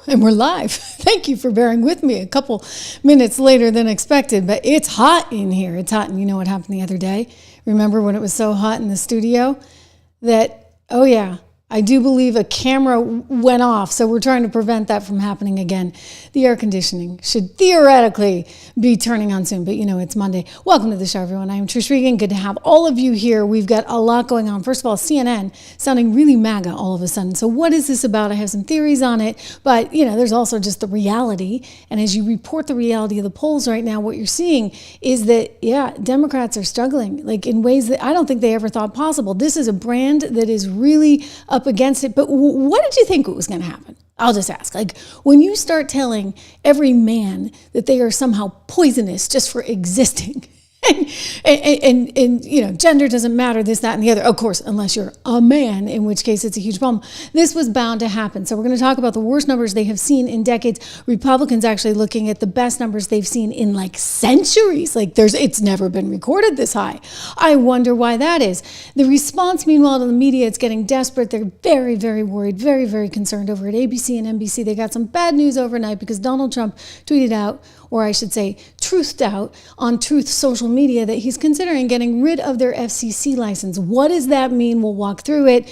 And we're live. Thank you for bearing with me a couple minutes later than expected, but it's hot in here. It's hot, and you know what happened the other day? Remember when it was so hot in the studio that, oh yeah, I do believe a camera went off, so we're trying to prevent that from happening again. The air conditioning should theoretically be turning on soon, but you know, it's Monday. Welcome to the show, everyone. I am Trish Regan. Good to have all of you here. We've got a lot going on. First of all, CNN sounding really MAGA all of a sudden. So what is this about? I have some theories on it, but you know, there's also just the reality. And as you report the reality of the polls right now, what you're seeing is that, yeah, Democrats are struggling, like in ways that I don't think they ever thought possible. This is a brand that is really up against it. But what did you think was going to happen? I'll just ask. Like, when you start telling every man that they are somehow poisonous just for existing, and you know, gender doesn't matter, this, that, and the other. Of course, unless you're a man, in which case it's a huge problem. This was bound to happen. So we're going to talk about the worst numbers they have seen in decades. Republicans actually looking at the best numbers they've seen in like centuries. Like it's never been recorded this high. I wonder why that is. The response, meanwhile, to the media, it's getting desperate. They're very, very worried, very, very concerned over at ABC and NBC. They got some bad news overnight because Donald Trump tweeted out, or I should say, truthed out on Truth social media that he's considering getting rid of their FCC license. What does that mean? We'll walk through it.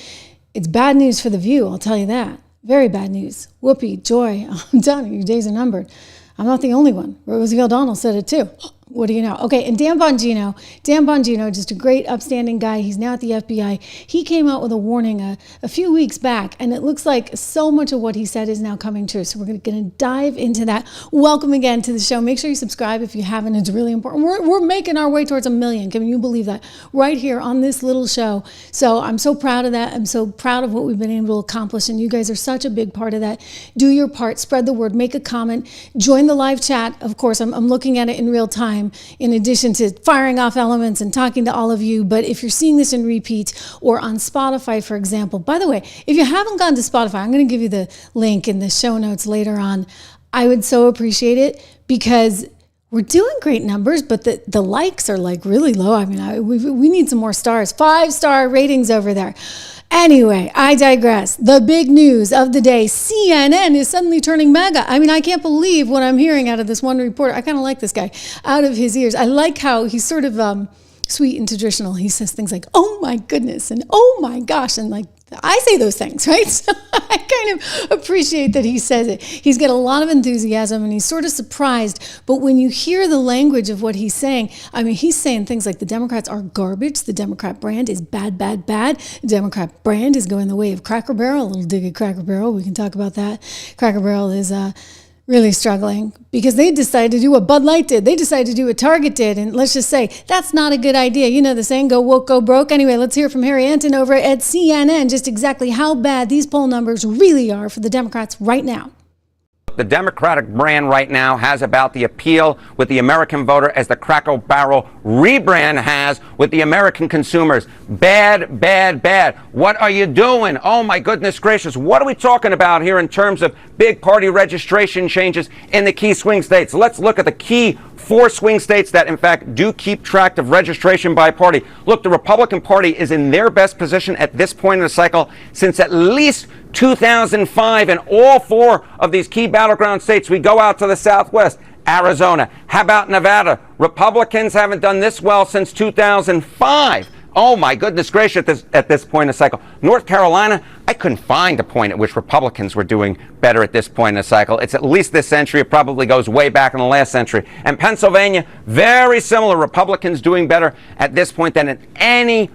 It's bad news for The View, I'll tell you that. Very bad news. Whoopee, joy, I'm telling you, your days are numbered. I'm not the only one. Rosie O'Donnell said it too. What do you know? Okay, and Dan Bongino, just a great upstanding guy. He's now at the FBI. He came out with a warning a few weeks back, and it looks like so much of what he said is now coming true. So we're going to dive into that. Welcome again to the show. Make sure you subscribe if you haven't. It's really important. We're making our way towards 1 million. Can you believe that? Right here on this little show. So I'm so proud of that. I'm so proud of what we've been able to accomplish, and you guys are such a big part of that. Do your part. Spread the word. Make a comment. Join the live chat. Of course, I'm looking at it in real time, in addition to firing off elements and talking to all of you. But if you're seeing this in repeat or on Spotify, for example, by the way, if you haven't gone to Spotify, I'm going to give you the link in the show notes later on. I would so appreciate it because we're doing great numbers, but the likes are like really low. I mean, we need some more stars, 5-star ratings over there. Anyway, I digress. The big news of the day, CNN is suddenly turning MAGA. I mean, I can't believe what I'm hearing out of this one reporter. I kind of like this guy, out of his ears. I like how he's sort of sweet and traditional. He says things like, oh my goodness, and oh my gosh, and like, I say those things, right? So I kind of appreciate that he says it. He's got a lot of enthusiasm and he's sort of surprised. But when you hear the language of what he's saying, I mean, he's saying things like the Democrats are garbage. The Democrat brand is bad, bad, bad. The Democrat brand is going the way of Cracker Barrel. A little dig at Cracker Barrel. We can talk about that. Cracker Barrel is really struggling because they decided to do what Bud Light did. They decided to do what Target did. And let's just say that's not a good idea. You know the saying, go woke, go broke. Anyway, let's hear from Harry Anton over at CNN just exactly how bad these poll numbers really are for the Democrats right now. The Democratic brand right now has about the appeal with the American voter as the Cracker Barrel rebrand has with the American consumers. Bad, bad, bad. What are you doing? Oh, my goodness gracious. What are we talking about here in terms of big party registration changes in the key swing states? Let's look at the key 4 swing states that, in fact, do keep track of registration by party. Look, the Republican Party is in their best position at this point in the cycle since at least 2005, and all 4 of these key battleground states. We go out to the Southwest, Arizona. How about Nevada? Republicans haven't done this well since 2005. Oh, my goodness gracious, at this point in the cycle. North Carolina, I couldn't find a point at which Republicans were doing better at this point in the cycle. It's at least this century. It probably goes way back in the last century. And Pennsylvania, very similar. Republicans doing better at this point than at any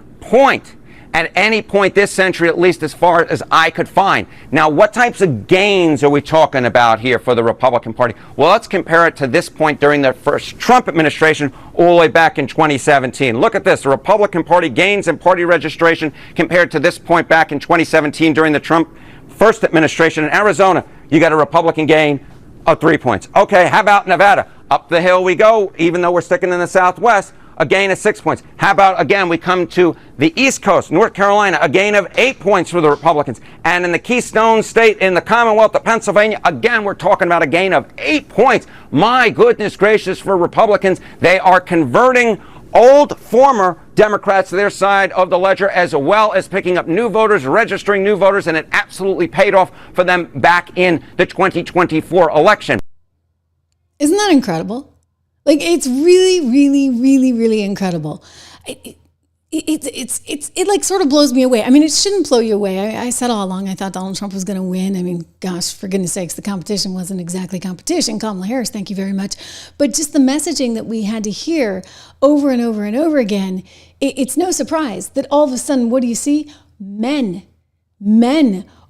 point this century, at least as far as I could find. Now, what types of gains are we talking about here for the Republican Party? Well, let's compare it to this point during the first Trump administration all the way back in 2017. Look at this. The Republican Party gains in party registration compared to this point back in 2017 during the Trump first administration. In Arizona, you got a Republican gain of 3 points. Okay, how about Nevada? Up the hill we go, even though we're sticking in the Southwest. A gain of 6 points. How about, again, we come to the East Coast, North Carolina, a gain of 8 points for the Republicans. And in the Keystone State, in the Commonwealth of Pennsylvania, again, we're talking about a gain of 8 points. My goodness gracious for Republicans. They are converting old former Democrats to their side of the ledger, as well as picking up new voters, registering new voters, and it absolutely paid off for them back in the 2024 election. Isn't that incredible? Like, it's really, really, really, really incredible. It like sort of blows me away. I mean, it shouldn't blow you away. I said all along I thought Donald Trump was going to win. I mean, gosh, for goodness sakes, the competition wasn't exactly competition. Kamala Harris, thank you very much. But just the messaging that we had to hear over and over and over again, it's no surprise that all of a sudden, what do you see? Men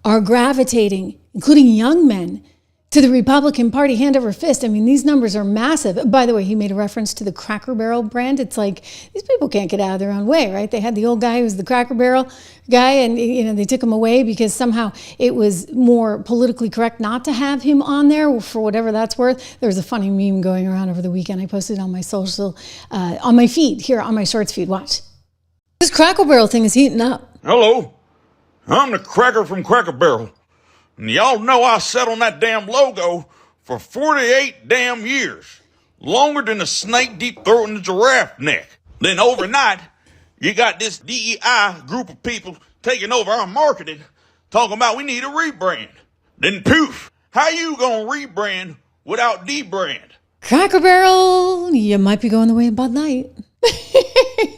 are gravitating, including young men, to the Republican Party hand over fist. I mean, these numbers are massive. By the way, he made a reference to the Cracker Barrel brand. It's like, these people can't get out of their own way, right? They had the old guy who was the Cracker Barrel guy, and they took him away because somehow it was more politically correct not to have him on there, for whatever that's worth. There was a funny meme going around over the weekend. I posted it on my social, on my feed, here on my Shorts feed. Watch. This Cracker Barrel thing is heating up. Hello, I'm the Cracker from Cracker Barrel. And y'all know I sat on that damn logo for 48 damn years. Longer than a snake deep throat in a giraffe neck. Then overnight, you got this DEI group of people taking over our marketing, talking about we need a rebrand. Then poof, how you gonna rebrand without debrand? Cracker Barrel, you might be going the way of Bud Light.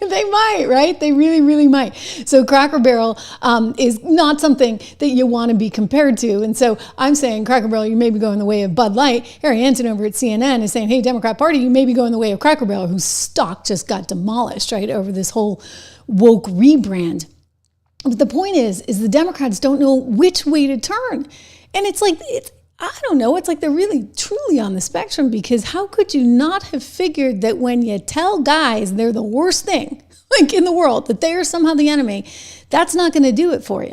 They might, right? They really, really might. So Cracker Barrel is not something that you want to be compared to. And so I'm saying, Cracker Barrel, you may be going the way of Bud Light. Harry Anton over at CNN is saying, hey, Democrat Party, you may be going the way of Cracker Barrel, whose stock just got demolished, right, over this whole woke rebrand. But the point is the Democrats don't know which way to turn. And it's like, I don't know, it's like they're really truly on the spectrum, because how could you not have figured that when you tell guys they're the worst thing like in the world, that they are somehow the enemy, that's not going to do it for you.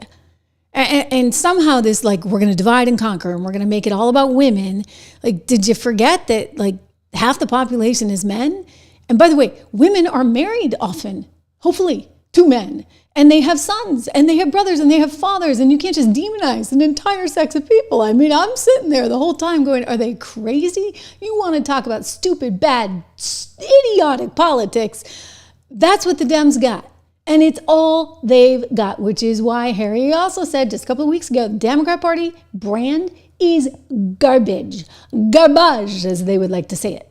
And somehow this, like, we're going to divide and conquer and we're going to make it all about women. Like, did you forget that like half the population is men? And by the way, women are married often, hopefully, to men. And they have sons, and they have brothers, and they have fathers, and you can't just demonize an entire sex of people. I mean, I'm sitting there the whole time going, are they crazy? You want to talk about stupid, bad, idiotic politics? That's what the Dems got. And it's all they've got, which is why Harry also said just a couple of weeks ago, the Democrat Party brand is garbage. Garbage, as they would like to say it.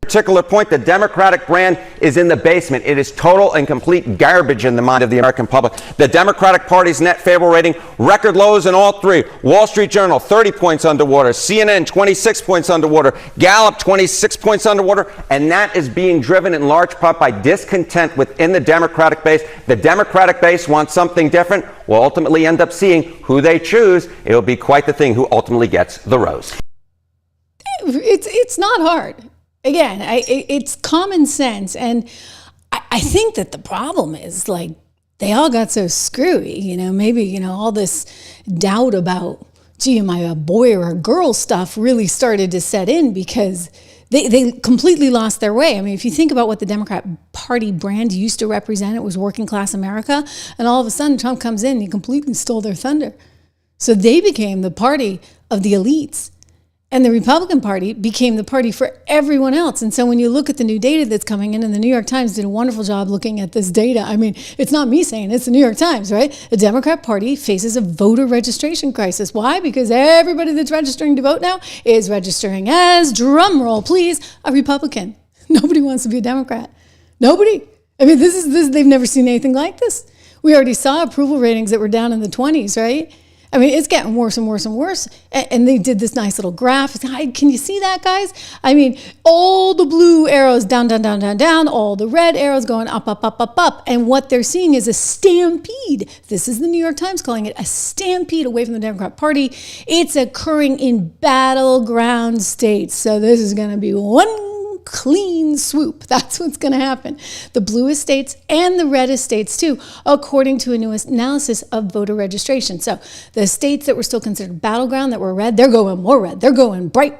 Particular point, the Democratic brand is in the basement. It is total and complete garbage in the mind of the American public. The Democratic Party's net favorable rating, record lows in all three. Wall Street Journal, 30 points underwater. CNN, 26 points underwater. Gallup, 26 points underwater. And that is being driven in large part by discontent within the Democratic base. The Democratic base wants something different. We'll ultimately end up seeing who they choose. It'll be quite the thing who ultimately gets the rose. It's not hard. Again, it's common sense. And I think that the problem is, like, they all got so screwy, maybe, all this doubt about, gee, am I a boy or a girl stuff really started to set in because they completely lost their way. I mean, if you think about what the Democrat Party brand used to represent, it was working class America. And all of a sudden Trump comes in and he completely stole their thunder. So they became the party of the elites. And the Republican Party became the party for everyone else. And so when you look at the new data that's coming in, and the New York Times did a wonderful job looking at this data. I mean, it's not me saying it, it's the New York Times, right? The Democrat Party faces a voter registration crisis. Why? Because everybody that's registering to vote now is registering as, drum roll please, a Republican. Nobody wants to be a Democrat. Nobody. I mean, this they've never seen anything like this. We already saw approval ratings that were down in the 20s, right? I mean, it's getting worse and worse and worse. And they did this nice little graph. Can you see that, guys? I mean, all the blue arrows down, down, down, down, down, all the red arrows going up, up, up, up, up. And what they're seeing is a stampede. This is the New York Times calling it a stampede away from the Democrat Party. It's occurring in battleground states. So this is going to be one clean swoop. That's what's going to happen. The bluest states and the reddest states too, according to a new analysis of voter registration. So the states that were still considered battleground, that were red, they're going more red. They're going bright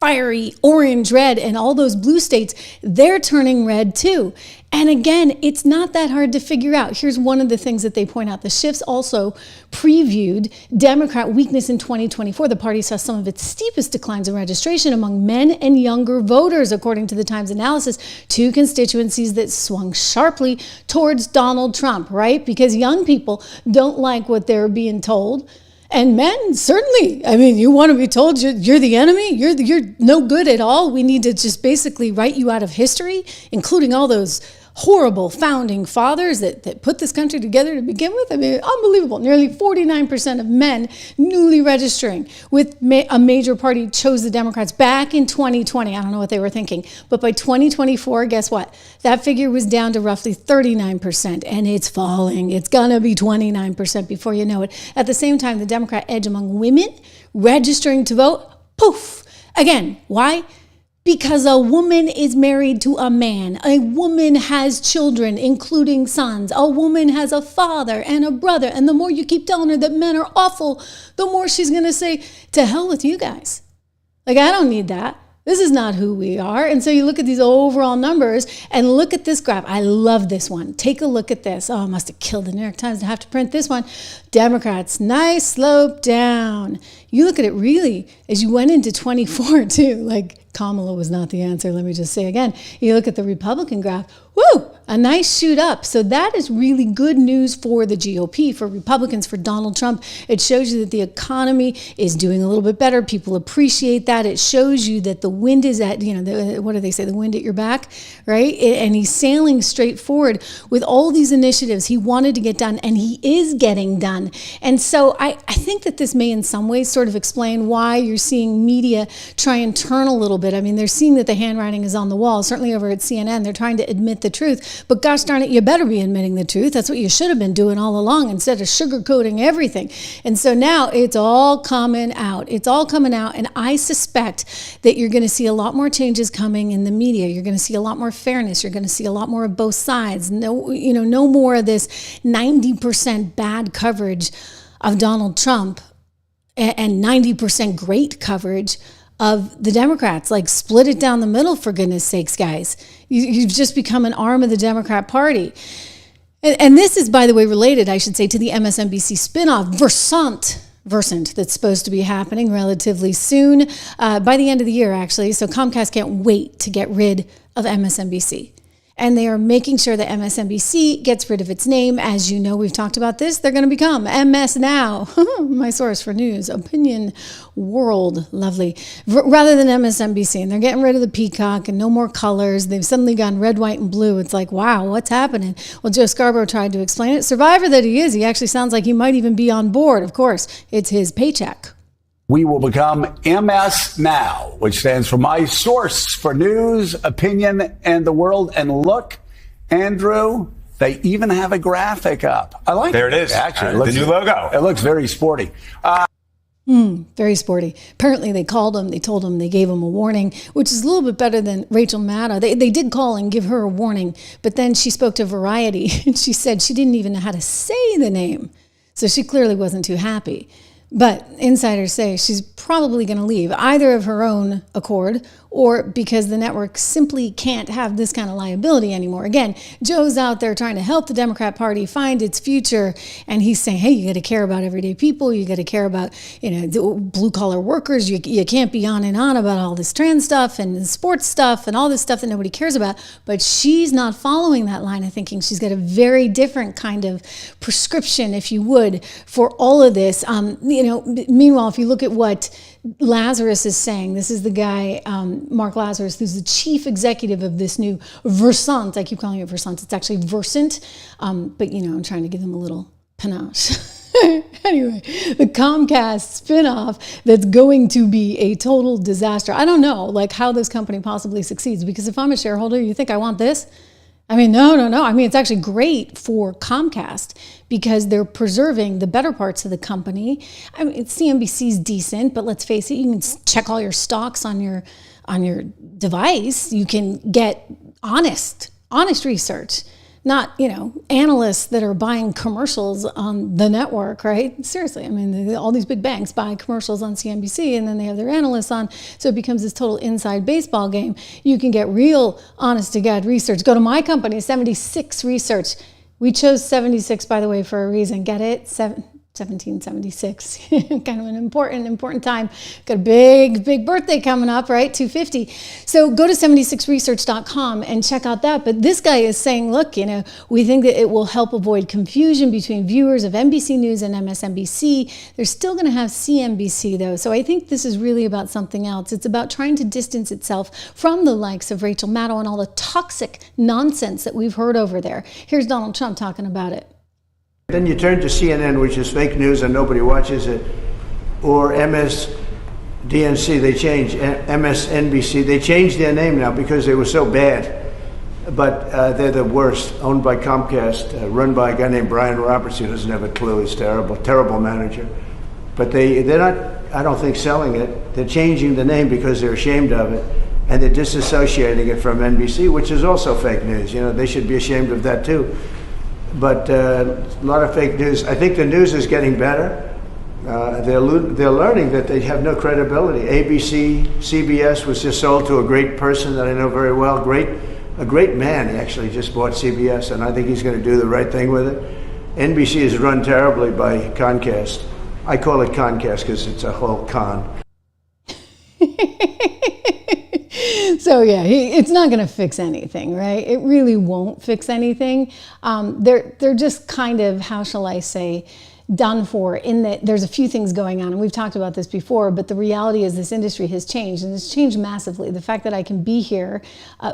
fiery orange red, and all those blue states, they're turning red too. And again, it's not that hard to figure out. Here's one of the things that they point out. The shifts also previewed Democrat weakness in 2024. The party saw some of its steepest declines in registration among men and younger voters, according to the Times analysis, two constituencies that swung sharply towards Donald Trump, right? Because young people don't like what they're being told. And men, certainly. I mean, you want to be told you're the enemy? You're no good at all? We need to just basically write you out of history, including all those horrible founding fathers that put this country together to begin with. I mean, unbelievable. Nearly 49% of men newly registering with a major party chose the Democrats back in 2020. I don't know what they were thinking. But by 2024, guess what? That figure was down to roughly 39%, and it's falling. It's going to be 29% before you know it. At the same time, the Democrat edge among women registering to vote, poof. Again, why? Because a woman is married to a man. A woman has children, including sons. A woman has a father and a brother. And the more you keep telling her that men are awful, the more she's going to say, to hell with you guys. Like, I don't need that. This is not who we are. And so you look at these overall numbers and look at this graph. I love this one. Take a look at this. Oh, I must have killed the New York Times to have to print this one. Democrats, nice slope down. You look at it really as you went into 24 too, like Kamala was not the answer. Let me just say again, you look at the Republican graph, woo, a nice shoot up. So that is really good news for the GOP, for Republicans, for Donald Trump. It shows you that the economy is doing a little bit better. People appreciate that. It shows you that the wind is at, what do they say? The wind at your back, right? And he's sailing straight forward with all these initiatives he wanted to get done, and he is getting done. And so I think that this may in some ways sort of explain why you're seeing media try and turn a little bit. I mean, they're seeing that the handwriting is on the wall. Certainly over at CNN, they're trying to admit the truth. But gosh darn it, you better be admitting the truth. That's what you should have been doing all along instead of sugarcoating everything. And so now it's all coming out. It's all coming out. And I suspect that you're going to see a lot more changes coming in the media. You're going to see a lot more fairness. You're going to see a lot more of both sides. No more of this 90% bad coverage of Donald Trump and 90% great coverage of the Democrats. Like, split it down the middle, for goodness sakes, guys. You've just become an arm of the Democrat Party. And this is, by the way, related, I should say, to the MSNBC spinoff, Versant, that's supposed to be happening relatively soon, by the end of the year, actually. So Comcast can't wait to get rid of MSNBC. And they are making sure that MSNBC gets rid of its name. As you know, we've talked about this. They're going to become MS Now, my source for news, opinion, world, lovely, rather than MSNBC. And they're getting rid of the peacock and no more colors. They've suddenly gone red, white, and blue. It's like, wow, what's happening? Well, Joe Scarborough tried to explain it. Survivor that he is, he actually sounds like he might even be on board. Of course, it's his paycheck. We will become MS Now, which stands for my source for news, opinion, and the world. And look, Andrew, they even have a graphic up. I like it. There it is. Actually, the new logo. It looks very sporty. Very sporty. Apparently they called him, they told him, they gave him a warning, which is a little bit better than Rachel Maddow. They did call and give her a warning, but then she spoke to Variety and she said she didn't even know how to say the name. So she clearly wasn't too happy. But insiders say she's probably going to leave, either of her own accord or because the network simply can't have this kind of liability anymore. Again, Joe's out there trying to help the Democrat Party find its future, and he's saying, hey, you got to care about everyday people. You got to care about, blue-collar workers. You can't be on and on about all this trans stuff and sports stuff and all this stuff that nobody cares about. But she's not following that line of thinking. She's got a very different kind of prescription, if you would, for all of this. Meanwhile, if you look at what Lazarus is saying, this is the guy, Mark Lazarus, who's the chief executive of this new Versant. I keep calling it Versant. It's actually Versant. But, I'm trying to give them a little panache. Anyway, the Comcast spinoff that's going to be a total disaster. I don't know, how this company possibly succeeds, because if I'm a shareholder, you think I want this? I mean, no. I mean, it's actually great for Comcast because they're preserving the better parts of the company. I mean, CNBC's decent, but let's face it, you can check all your stocks on your device. You can get honest research. not, analysts that are buying commercials on the network, right? Seriously, I mean, all these big banks buy commercials on CNBC and then they have their analysts on, so it becomes this total inside baseball game. You can get real honest-to-God research. Go to my company, 76 Research. We chose 76, by the way, for a reason. Get it? 1776, kind of an important time. Got a big birthday coming up, right? 250. So go to 76research.com and check out that. But this guy is saying, look, we think that it will help avoid confusion between viewers of NBC News and MSNBC. They're still going to have CNBC though. So I think this is really about something else. It's about trying to distance itself from the likes of Rachel Maddow and all the toxic nonsense that we've heard over there. Here's Donald Trump talking about it. Then you turn to CNN, which is fake news and nobody watches it, or MSDNC, they changed, MSNBC, they changed their name now because they were so bad. But they're the worst, owned by Comcast, run by a guy named Brian Roberts, who doesn't have a clue, he's terrible manager. But they're not, I don't think, selling it. They're changing the name because they're ashamed of it, and they're disassociating it from NBC, which is also fake news. They should be ashamed of that too. But a lot of fake news. I think the news is getting better. They're learning that they have no credibility. ABC, CBS was just sold to a great person that I know very well. A great man. He actually just bought CBS, and I think he's going to do the right thing with it. NBC is run terribly by Comcast. I call it Comcast because it's a whole con. So yeah, it's not going to fix anything, right? It really won't fix anything. They're just kind of, how shall I say, done for, in that there's a few things going on, and we've talked about this before, but the reality is this industry has changed, and it's changed massively. The fact that I can be here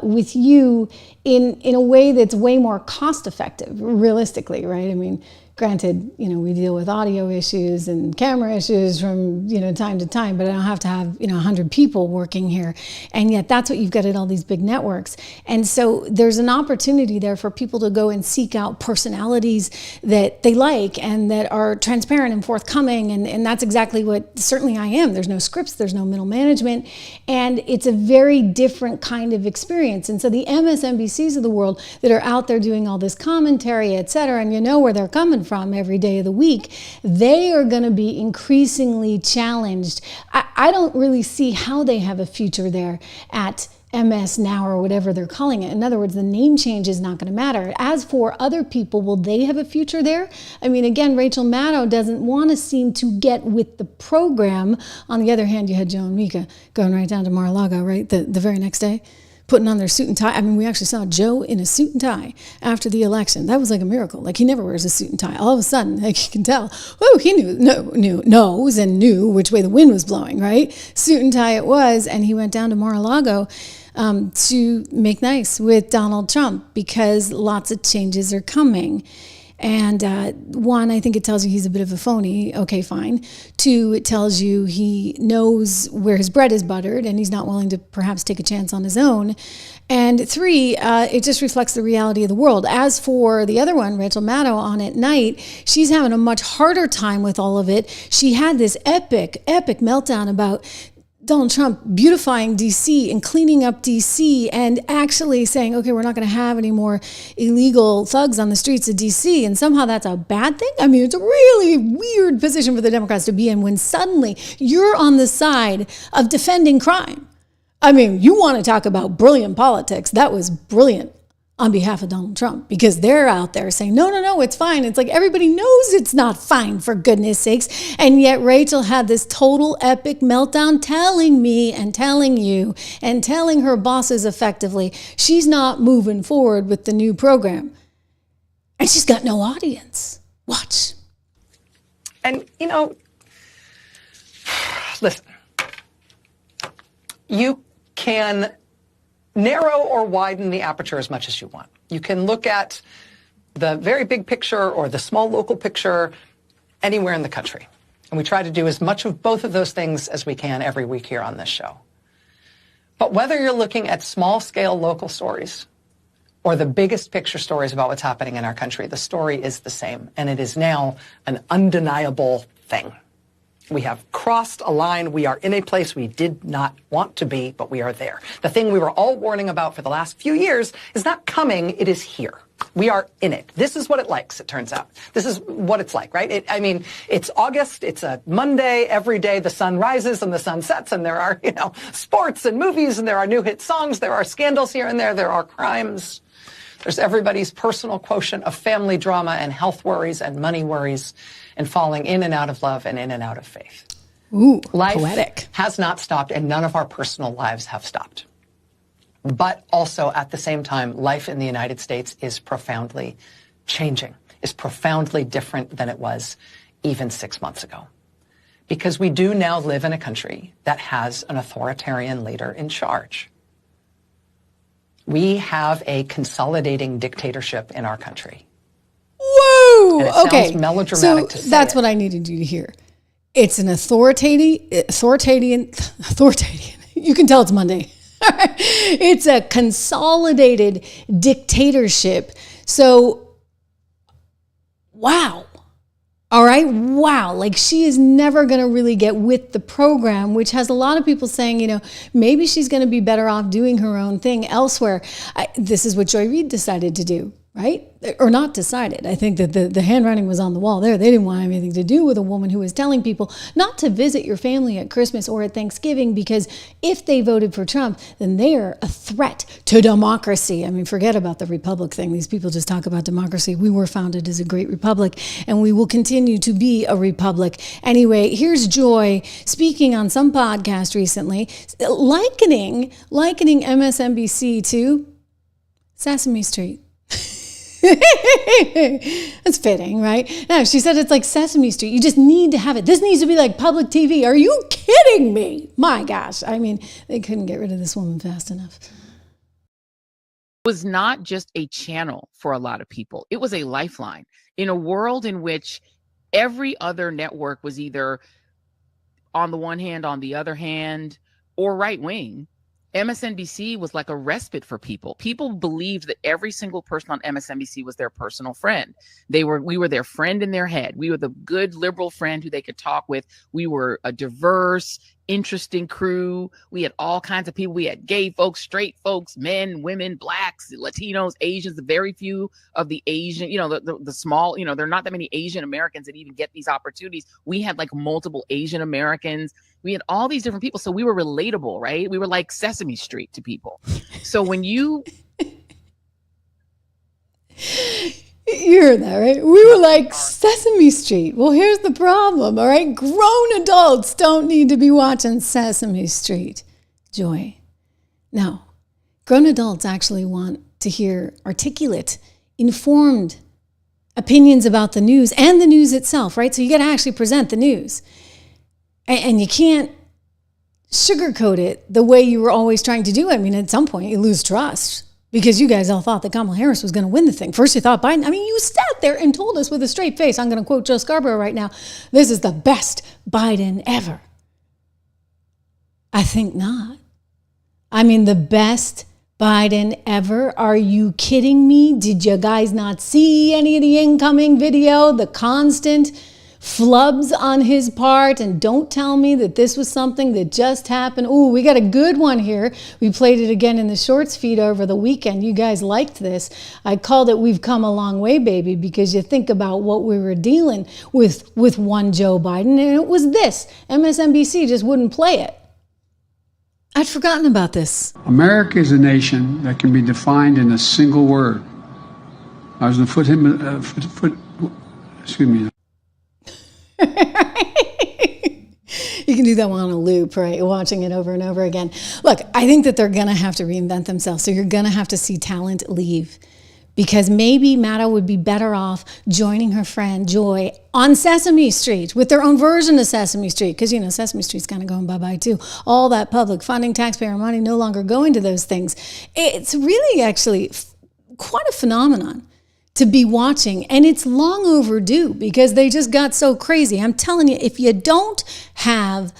with you in a way that's way more cost effective, realistically, right? I mean, granted, we deal with audio issues and camera issues from, time to time, but I don't have to have, 100 people working here. And yet that's what you've got at all these big networks. And so there's an opportunity there for people to go and seek out personalities that they like and that are transparent and forthcoming. And that's exactly what certainly I am. There's no scripts, there's no middle management, and it's a very different kind of experience. And so the MSNBCs of the world that are out there doing all this commentary, et cetera, and where they're coming from every day of the week, they are going to be increasingly challenged. I don't really see how they have a future there at MS Now or whatever they're calling it. In other words, the name change is not going to matter. As for other people, will they have a future there? I mean, again, Rachel Maddow doesn't want to seem to get with the program. On the other hand, you had Joe and Mika going right down to Mar-a-Lago, right? The very next day, putting on their suit and tie. I mean, we actually saw Joe in a suit and tie after the election. That was like a miracle. Like, he never wears a suit and tie. All of a sudden, like, you can tell, he knows and knew which way the wind was blowing, right? Suit and tie it was, and he went down to Mar-a-Lago to make nice with Donald Trump because lots of changes are coming. And one, I think it tells you he's a bit of a phony. Okay, fine. Two, it tells you he knows where his bread is buttered and he's not willing to perhaps take a chance on his own. And three, it just reflects the reality of the world. As for the other one, Rachel Maddow on at night, she's having a much harder time with all of it. She had this epic meltdown about Donald Trump beautifying D.C. and cleaning up D.C. and actually saying, okay, we're not going to have any more illegal thugs on the streets of D.C. And somehow that's a bad thing. I mean, it's a really weird position for the Democrats to be in when suddenly you're on the side of defending crime. I mean, you want to talk about brilliant politics. That was brilliant on behalf of Donald Trump, because they're out there saying, no, it's fine. It's like everybody knows it's not fine, for goodness sakes. And yet Rachel had this total epic meltdown telling me and telling you and telling her bosses effectively she's not moving forward with the new program. And she's got no audience. Watch. And, listen, you can narrow or widen the aperture as much as you want. You can look at the very big picture or the small local picture anywhere in the country. And we try to do as much of both of those things as we can every week here on this show. But whether you're looking at small-scale local stories or the biggest picture stories about what's happening in our country, the story is the same. And it is now an undeniable thing. We have crossed a line. We are in a place we did not want to be, but we are there. The thing we were all warning about for the last few years is not coming, it is here. We are in it. This is what it likes, it turns out. This is what it's like, right? It's August, it's a Monday, every day the sun rises and the sun sets, and there are, sports and movies, and there are new hit songs, there are scandals here and there are crimes. There's everybody's personal quotient of family drama and health worries and money worries and falling in and out of love and in and out of faith. Ooh, life poetic. Has not stopped, and none of our personal lives have stopped. But also, at the same time, life in the United States is profoundly changing, is profoundly different than it was even 6 months ago. Because we do now live in a country that has an authoritarian leader in charge. We have a consolidating dictatorship in our country. Whoa! And it okay, sounds melodramatic so to say that's it. what I needed you to hear. It's an authoritarian. You can tell it's Monday. It's a consolidated dictatorship. So, wow. All right. Wow. Like, she is never going to really get with the program, which has a lot of people saying, maybe she's going to be better off doing her own thing elsewhere. This is what Joy Reid decided to do, right? Or not decided. I think that the handwriting was on the wall there. They didn't want anything to do with a woman who was telling people not to visit your family at Christmas or at Thanksgiving, because if they voted for Trump, then they are a threat to democracy. I mean, forget about the republic thing. These people just talk about democracy. We were founded as a great republic, and we will continue to be a republic. Anyway, here's Joy speaking on some podcast recently, likening MSNBC to Sesame Street. That's fitting, right? No, she said it's like Sesame Street. You just need to have it. This needs to be like public TV. Are you kidding me? My gosh. I mean, they couldn't get rid of this woman fast enough. Was not just a channel for a lot of people. It was a lifeline in a world in which every other network was either on the one hand, on the other hand, or right wing. MSNBC was like a respite for people. People believed that every single person on MSNBC was their personal friend. We were their friend in their head. We were the good liberal friend who they could talk with. We were a diverse, interesting crew. We had all kinds of people. We had gay folks, straight folks, men, women, blacks, Latinos, Asians, the very few of the Asian, the small, there are not that many Asian Americans that even get these opportunities. We had like multiple Asian Americans. We had all these different people. So we were relatable, right? We were like Sesame Street to people. So when you heard that, right? We were like Sesame Street. Well, here's the problem, all right? Grown adults don't need to be watching Sesame Street. Joy. No. Grown adults actually want to hear articulate, informed opinions about the news and the news itself, right? So you got to actually present the news. And you can't sugarcoat it the way you were always trying to do. I mean, at some point you lose trust because you guys all thought that Kamala Harris was going to win the thing. First you thought Biden. I mean, you sat there and told us with a straight face, I'm going to quote Joe Scarborough right now, this is the best Biden ever. I think not. I mean, the best Biden ever? Are you kidding me? Did you guys not see any of the incoming video? The constant flubs on his part, and don't tell me that this was something that just happened. Ooh, we got a good one here. We played it again in the shorts feed over the weekend. You guys liked this. I called it We've Come a Long Way, Baby, because you think about what we were dealing with one Joe Biden, and it was this. MSNBC just wouldn't play it. I'd forgotten about this. America is a nation that can be defined in a single word. I was going to excuse me. You can do that one on a loop, right? Watching it over and over again. Look, I think that they're going to have to reinvent themselves. So you're going to have to see talent leave, because maybe Maddow would be better off joining her friend Joy on Sesame Street with their own version of Sesame Street. Because, Sesame Street's kind of going bye-bye too. All that public funding, taxpayer money no longer going to those things. It's really actually quite a phenomenon to be watching, and it's long overdue because they just got so crazy. I'm telling you, if you don't have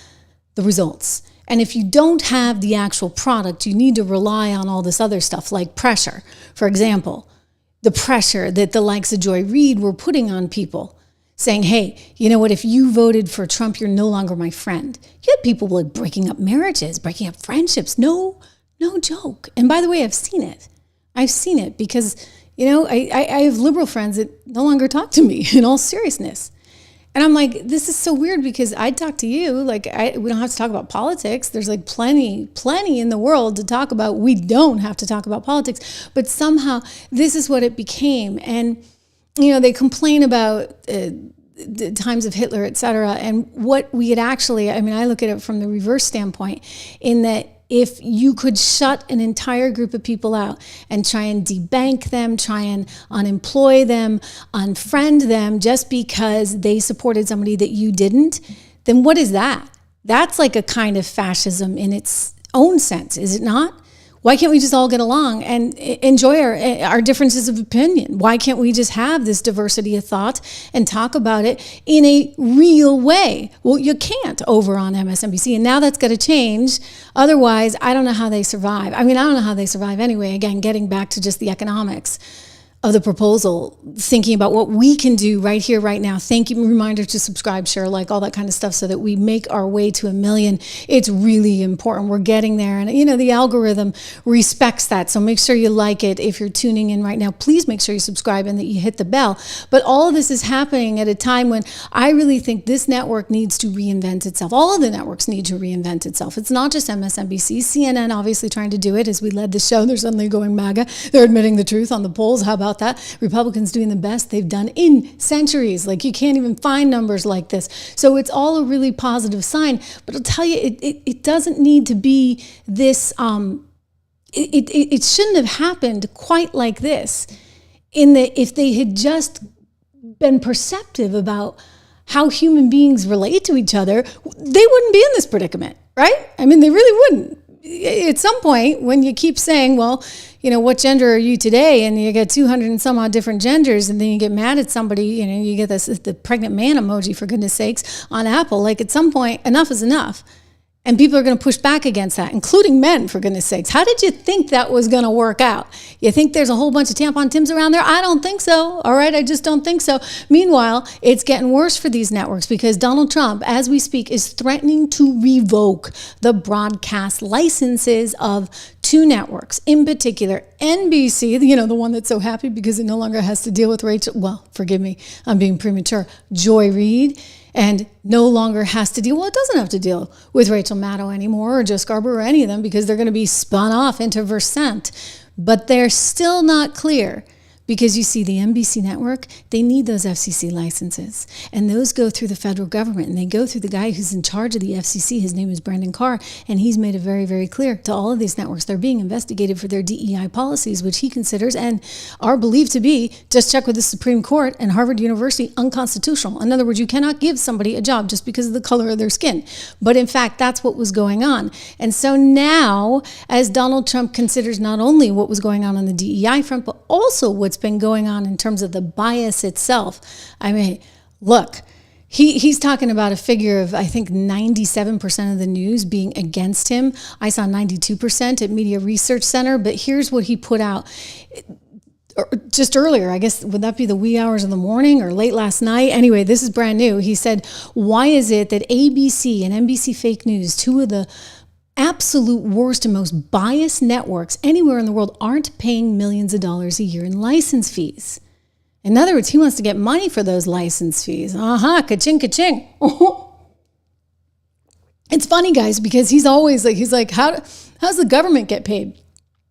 the results and if you don't have the actual product, you need to rely on all this other stuff like pressure. For example, the pressure that the likes of Joy Reid were putting on people saying, hey, you know what, if you voted for Trump, you're no longer my friend. You had people like breaking up marriages, breaking up friendships. No joke. And by the way, I've seen it. I've seen it because, you know, I have liberal friends that no longer talk to me in all seriousness. And I'm like, this is so weird because I'd talk to you. Like, we don't have to talk about politics. There's like plenty in the world to talk about. We don't have to talk about politics. But somehow this is what it became. And, you know, they complain about the times of Hitler, et cetera. And what we had actually, I mean, I look at it from the reverse standpoint in that if you could shut an entire group of people out and try and debank them, try and unemploy them, unfriend them just because they supported somebody that you didn't, then what is that? That's like a kind of fascism in its own sense, is it not? Why can't we just all get along and enjoy our differences of opinion? Why can't we just have this diversity of thought and talk about it in a real way? Well, you can't over on MSNBC, and now that's got to change. Otherwise, I don't know how they survive. I mean, I don't know how they survive anyway. Again, getting back to just the economics of the proposal, thinking about what we can do right here, right now. Thank you. Reminder to subscribe, share, like, all that kind of stuff so that we make our way to 1 million. It's really important. We're getting there. And, you know, the algorithm respects that. So make sure you like it. If you're tuning in right now, please make sure you subscribe and that you hit the bell. But all of this is happening at a time when I really think this network needs to reinvent itself. All of the networks need to reinvent itself. It's not just MSNBC. CNN obviously trying to do it as we led the show. They're suddenly going MAGA. They're admitting the truth on the polls. How about that? Republicans doing the best they've done in centuries. Like, you can't even find numbers like this. So it's all a really positive sign. But I'll tell you, it doesn't need to be this, it shouldn't have happened quite like this, in that if they had just been perceptive about how human beings relate to each other, they wouldn't be in this predicament, right? I mean, they really wouldn't. At some point, when you keep saying, well, you know, what gender are you today? And you get 200 and some odd different genders, and then you get mad at somebody, you know, you get the pregnant man emoji, for goodness sakes, on Apple. Like, at some point, enough is enough. And people are going to push back against that, including men, for goodness sakes. How did you think that was going to work out? You think there's a whole bunch of tampon Tims around there? I don't think so. All right, I just don't think so. Meanwhile, it's getting worse for these networks because Donald Trump, as we speak, is threatening to revoke the broadcast licenses of 2 networks, in particular NBC, you know, the one that's so happy because it no longer has to deal with Rachel, well, forgive me, I'm being premature, Joy Reid, and no longer has to deal, well, it doesn't have to deal with Rachel Maddow anymore or Joe Scarborough or any of them because they're going to be spun off into Versant. But they're still not clear because, you see, the NBC network, they need those FCC licenses. And those go through the federal government. And they go through the guy who's in charge of the FCC. His name is Brendan Carr. And he's made it very, very clear to all of these networks. They're being investigated for their DEI policies, which he considers and are believed to be, just check with the Supreme Court and Harvard University, unconstitutional. In other words, you cannot give somebody a job just because of the color of their skin. But in fact, that's what was going on. And so now, as Donald Trump considers not only what was going on the DEI front, but also what's been going on in terms of the bias itself. I mean, look, he's talking about a figure of, I think, 97% of the news being against him. I saw 92% at Media Research Center, but here's what he put out just earlier. I guess, would that be the wee hours of the morning or late last night? Anyway, this is brand new. He said, why is it that ABC and NBC Fake News, 2 of the absolute worst and most biased networks anywhere in the world, aren't paying millions of dollars a year in license fees? In other words, he wants to get money for those license fees. Ka-ching, ka-ching. It's funny, guys, because he's always like, how's the government get paid?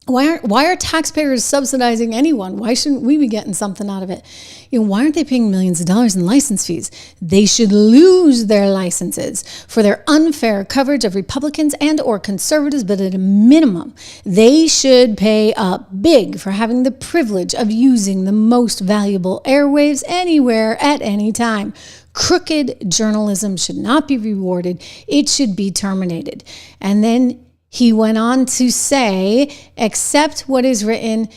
Why are taxpayers subsidizing anyone? Why shouldn't we be getting something out of it? You know, why aren't they paying millions of dollars in license fees? They should lose their licenses for their unfair coverage of Republicans and or conservatives, but at a minimum, they should pay up big for having the privilege of using the most valuable airwaves anywhere at any time. Crooked journalism should not be rewarded. It should be terminated. And then he went on to say, accept what is written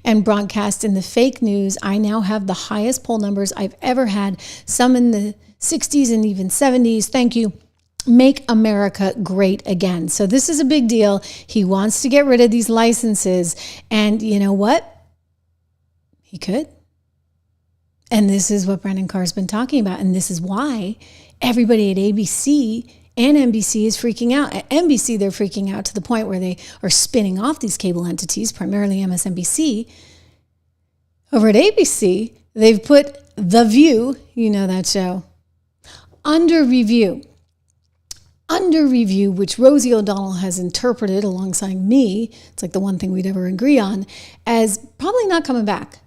and broadcast in the fake news. I now have the highest poll numbers I've ever had, some in the 60s and even 70s. Thank you. Make America great again. So this is a big deal. He wants to get rid of these licenses. And you know what? He could. And this is what Brendan Carr's been talking about. And this is why everybody at ABC and NBC is freaking out. At NBC, they're freaking out to the point where they are spinning off these cable entities, primarily MSNBC. Over at ABC, they've put The View, you know that show, under review. Under review, which Rosie O'Donnell has interpreted alongside me, it's like the one thing we'd ever agree on, as probably not coming back.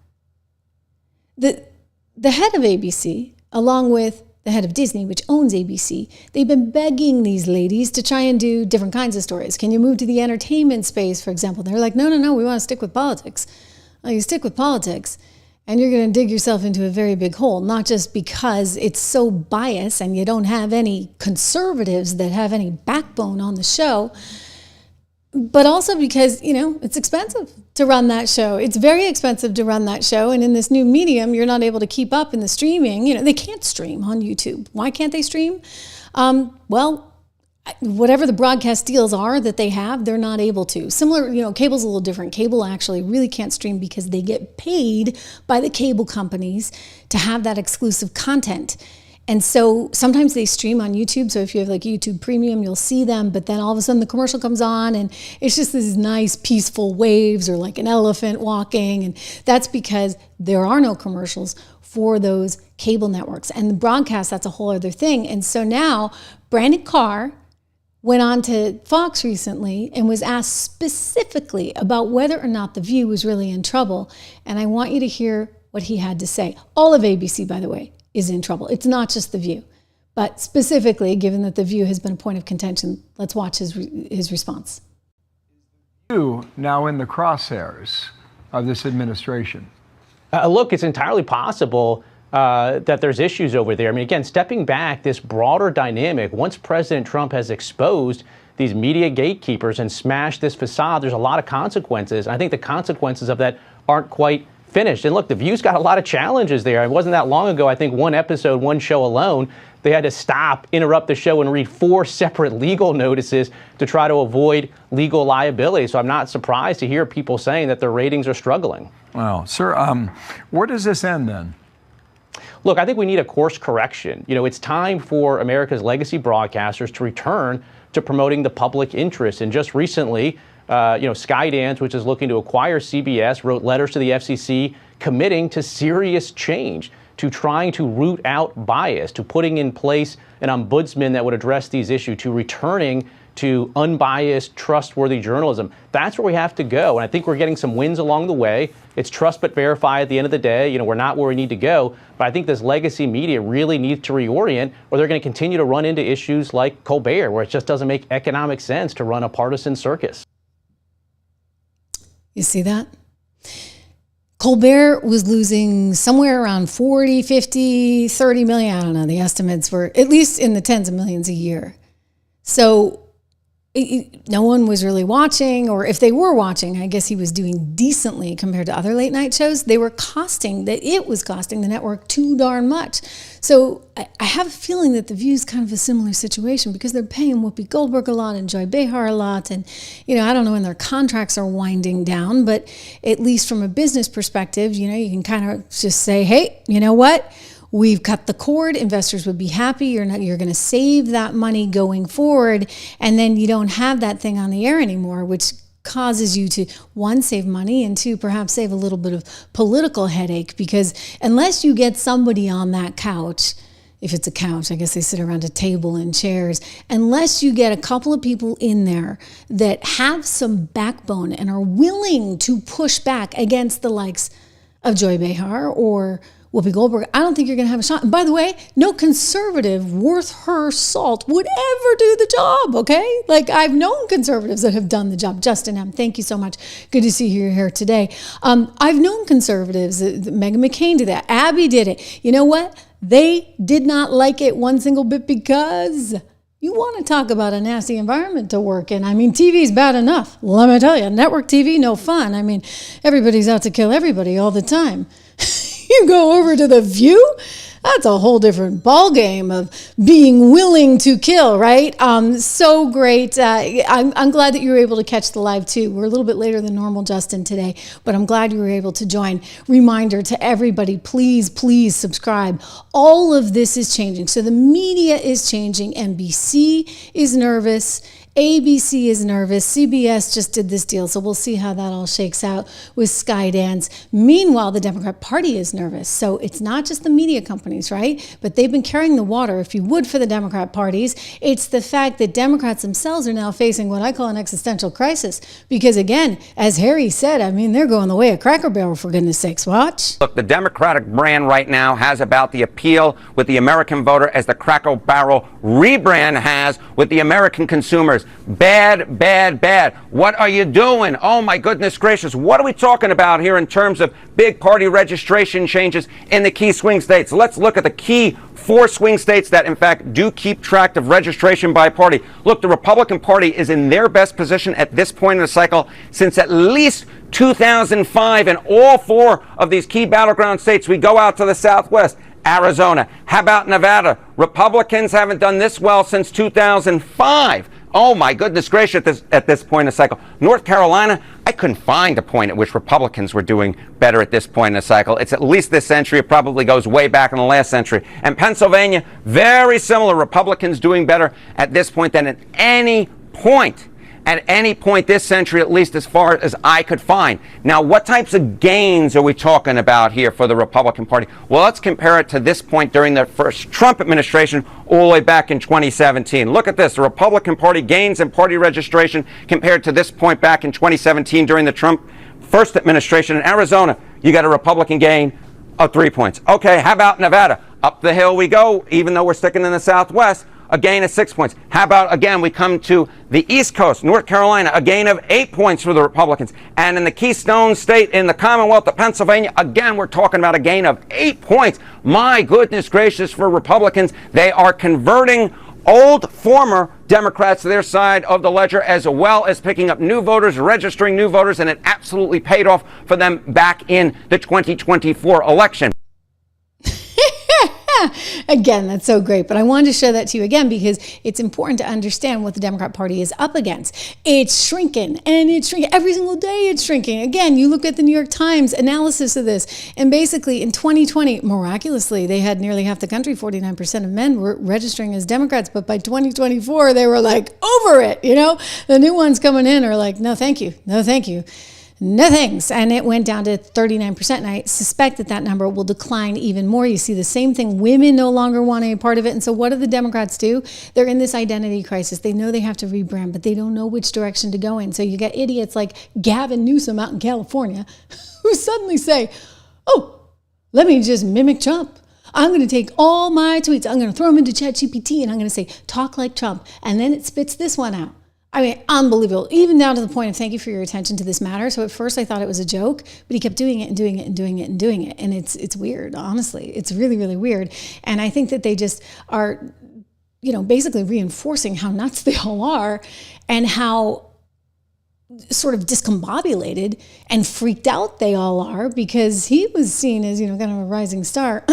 The head of ABC, along with the head of Disney, which owns ABC, they've been begging these ladies to try and do different kinds of stories. Can you move to the entertainment space, for example? They're like, no, we want to stick with politics. Well, you stick with politics, and you're going to dig yourself into a very big hole, not just because it's so biased and you don't have any conservatives that have any backbone on the show, but also because, it's expensive to run that show. It's very expensive to run that show. And in this new medium, you're not able to keep up in the streaming. They can't stream on YouTube. Why can't they stream? Whatever the broadcast deals are that they have, they're not able to. Similar, cable's a little different. Cable actually really can't stream because they get paid by the cable companies to have that exclusive content. And so sometimes they stream on YouTube. So if you have like YouTube Premium, you'll see them. But then all of a sudden the commercial comes on and it's just these nice peaceful waves or like an elephant walking. And that's because there are no commercials for those cable networks. And the broadcast, that's a whole other thing. And so now Brandon Carr went on to Fox recently and was asked specifically about whether or not The View was really in trouble. And I want you to hear what he had to say. All of ABC, by the way, is in trouble. It's not just The View. But specifically, given that The View has been a point of contention, let's watch his response. You now in the crosshairs of this administration. Look, it's entirely possible that there's issues over there. I mean, again, stepping back, this broader dynamic, once President Trump has exposed these media gatekeepers and smashed this facade, there's a lot of consequences. I think the consequences of that aren't quite finished. And look, The View's got a lot of challenges there. It wasn't that long ago, I think one episode, one show alone, they had to stop, interrupt the show, and read 4 separate legal notices to try to avoid legal liability. So I'm not surprised to hear people saying that their ratings are struggling. Well, sir, where does this end then? Look, I think we need a course correction. It's time for America's legacy broadcasters to return to promoting the public interest. And just recently, Skydance, which is looking to acquire CBS, wrote letters to the FCC committing to serious change, to trying to root out bias, to putting in place an ombudsman that would address these issues, to returning to unbiased, trustworthy journalism. That's where we have to go. And I think we're getting some wins along the way. It's trust but verify at the end of the day. We're not where we need to go. But I think this legacy media really needs to reorient, or they're going to continue to run into issues like Colbert, where it just doesn't make economic sense to run a partisan circus. You see that? Colbert was losing somewhere around 40, 50, 30 million. I don't know. The estimates were at least in the tens of millions a year. So no one was really watching, or if they were watching, I guess he was doing decently compared to other late night shows. It was costing the network too darn much. So I have a feeling that The View is kind of a similar situation because they're paying Whoopi Goldberg a lot and Joy Behar a lot. And, I don't know when their contracts are winding down, but at least from a business perspective, you can kind of just say, hey, you know what? We've cut the cord. Investors would be happy. You're going to save that money going forward. And then you don't have that thing on the air anymore, which causes you to, 1, save money, and 2, perhaps save a little bit of political headache. Because unless you get somebody on that couch, if it's a couch, I guess they sit around a table and chairs, unless you get a couple of people in there that have some backbone and are willing to push back against the likes of Joy Behar or Whoopi Goldberg, I don't think you're going to have a shot. And by the way, no conservative worth her salt would ever do the job, okay? Like, I've known conservatives that have done the job. Justin M., thank you so much. Good to see you here today. I've known conservatives. Meghan McCain did that. Abby did it. You know what? They did not like it one single bit because you want to talk about a nasty environment to work in. I mean, TV's bad enough. Let me tell you, network TV, no fun. I mean, everybody's out to kill everybody all the time. You go over to The View, that's a whole different ballgame of being willing to kill, right? So great. I'm glad that you were able to catch the live too. We're a little bit later than normal, Justin, today, but I'm glad you were able to join. Reminder to everybody, please, please subscribe. All of this is changing. So the media is changing. NBC is nervous. ABC is nervous. CBS just did this deal, so we'll see how that all shakes out with Skydance. Meanwhile, the Democrat Party is nervous. So it's not just the media companies, right? But they've been carrying the water, if you would, for the Democrat parties. It's the fact that Democrats themselves are now facing what I call an existential crisis. Because again, as Harry said, I mean, they're going the way of Cracker Barrel, for goodness sakes. Watch. Look, the Democratic brand right now has about the appeal with the American voter as the Cracker Barrel rebrand has with the American consumers. Bad, bad, bad. What are you doing? Oh, my goodness gracious. What are we talking about here in terms of big party registration changes in the key swing states? Let's look at the key 4 swing states that, in fact, do keep track of registration by party. Look, the Republican Party is in their best position at this point in the cycle since at least 2005 in all 4 of these key battleground states. We go out to the Southwest. Arizona. How about Nevada? Republicans haven't done this well since 2005. Oh, my goodness gracious, at this point in the cycle. North Carolina, I couldn't find a point at which Republicans were doing better at this point in the cycle. It's at least this century. It probably goes way back in the last century. And Pennsylvania, very similar. Republicans doing better at this point than at any point this century, at least as far as I could find. Now, what types of gains are we talking about here for the Republican Party? Well, let's compare it to this point during the first Trump administration all the way back in 2017. Look at this. The Republican Party gains in party registration compared to this point back in 2017 during the Trump first administration. In Arizona, you got a Republican gain of 3 points. Okay, how about Nevada? Up the hill we go, even though we're sticking in the Southwest. A gain of 6 points. How about, again, we come to the East Coast, North Carolina, a gain of 8 points for the Republicans. And in the Keystone State, in the Commonwealth of Pennsylvania, again, we're talking about a gain of 8 points. My goodness gracious, for Republicans, they are converting old former Democrats to their side of the ledger, as well as picking up new voters, registering new voters, and it absolutely paid off for them back in the 2024 election. Again, that's so great. But I wanted to show that to you again because it's important to understand what the Democrat Party is up against. It's shrinking, and it's shrinking. Every single day it's shrinking. Again, you look at the New York Times analysis of this, and basically in 2020, miraculously, they had nearly half the country, 49% of men were registering as Democrats. But by 2024, they were like over it. You know, the new ones coming in are like, no, thank you. No, thank you. No thanks. And it went down to 39%. And I suspect that that number will decline even more. You see the same thing. Women no longer want any part of it. And so what do the Democrats do? They're in this identity crisis. They know they have to rebrand, but they don't know which direction to go in. So you get idiots like Gavin Newsom out in California who suddenly say, oh, let me just mimic Trump. I'm going to take all my tweets. I'm going to throw them into ChatGPT and I'm going to say, talk like Trump. And then it spits this one out. I mean, unbelievable, even down to the point of thank you for your attention to this matter. So at first I thought it was a joke, but he kept doing it and doing it and doing it and doing it. And it's weird, honestly. It's really, really weird. And I think that they just are, basically reinforcing how nuts they all are and how sort of discombobulated and freaked out they all are because he was seen as, kind of a rising star.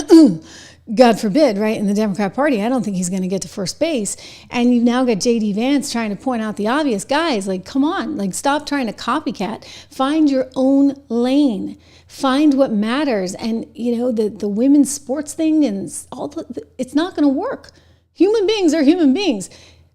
God forbid, right, in the Democrat Party. I don't think he's going to get to first base. And you've now got J.D. Vance trying to point out the obvious. Guys, like, come on, like, stop trying to copycat. Find your own lane. Find what matters. And, the women's sports thing and all it's not going to work. Human beings are human beings.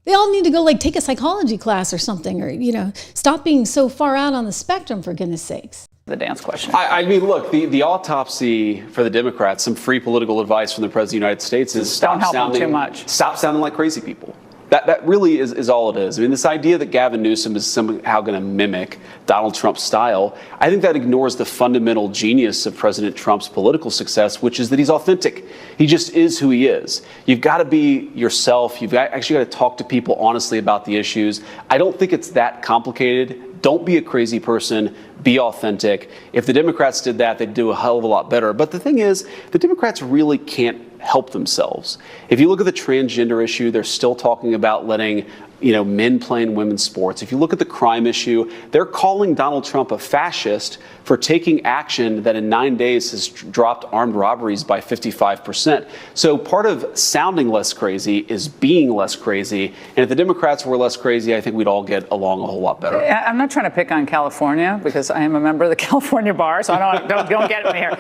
They all need to go, take a psychology class or something, or, stop being so far out on the spectrum, for goodness sakes. The dance question. I mean, look, the autopsy for the Democrats, some free political advice from the President of the United States is stop sounding like crazy people. That really is all it is. I mean, this idea that Gavin Newsom is somehow going to mimic Donald Trump's style, I think that ignores the fundamental genius of President Trump's political success, which is that he's authentic. He just is who he is. You've got to be yourself. You've actually got to talk to people honestly about the issues. I don't think it's that complicated. Don't be a crazy person. Be authentic. If the Democrats did that, they'd do a hell of a lot better. But the thing is, the Democrats really can't help themselves. If you look at the transgender issue, they're still talking about letting men playing women's sports. If you look at the crime issue, they're calling Donald Trump a fascist for taking action that in 9 days has dropped armed robberies by 55%. So part of sounding less crazy is being less crazy. And if the Democrats were less crazy, I think we'd all get along a whole lot better. I'm not trying to pick on California because I am a member of the California bar, so don't get me here.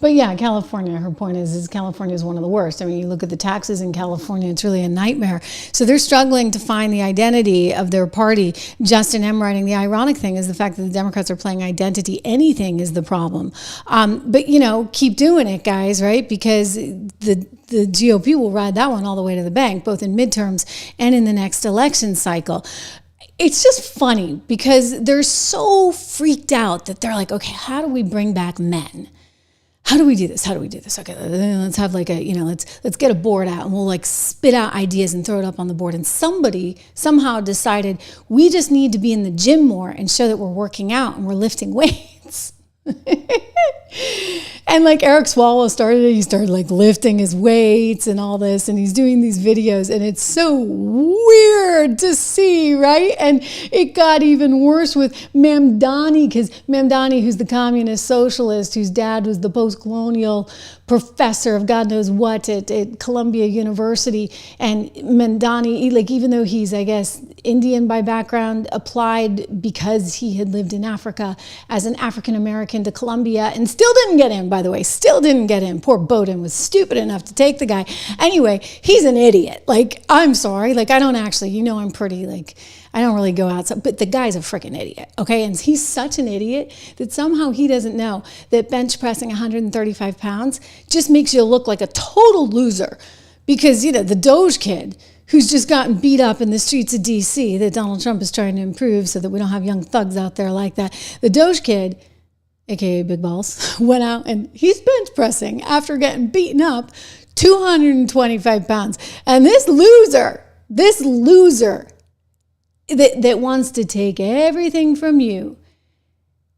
But yeah, California, her point is California is one of the worst. I mean, you look at the taxes in California, it's really a nightmare. So they're struggling to find the identity of their party. Justin M. writing, the ironic thing is the fact that the Democrats are playing identity. Anything is the problem. But, keep doing it, guys, right? Because the GOP will ride that one all the way to the bank, both in midterms and in the next election cycle. It's just funny because they're so freaked out that they're like, okay, how do we bring back men? How do we do this? Okay, let's have let's get a board out and we'll spit out ideas and throw it up on the board. And somebody somehow decided we just need to be in the gym more and show that we're working out and we're lifting weights. And Eric Swalwell started lifting his weights and all this, and he's doing these videos, and it's so weird to see, right? And it got even worse with Mamdani, because Mamdani, who's the communist socialist, whose dad was the post-colonial professor of God knows what at Columbia University, and Mamdani, even though he's, I guess, Indian by background, applied because he had lived in Africa as an African-American to Columbia and still didn't get in, by the way, still didn't get in. Poor Bolton was stupid enough to take the guy. Anyway, he's an idiot. I'm sorry. I don't actually, I'm pretty, I don't really go outside, but the guy's a freaking idiot, okay? And he's such an idiot that somehow he doesn't know that bench pressing 135 pounds just makes you look like a total loser because, the Doge kid who's just gotten beat up in the streets of D.C. that Donald Trump is trying to improve so that we don't have young thugs out there like that. The Doge kid, aka Big Balls, went out and he's bench pressing after getting beaten up 225 pounds. And this loser that wants to take everything from you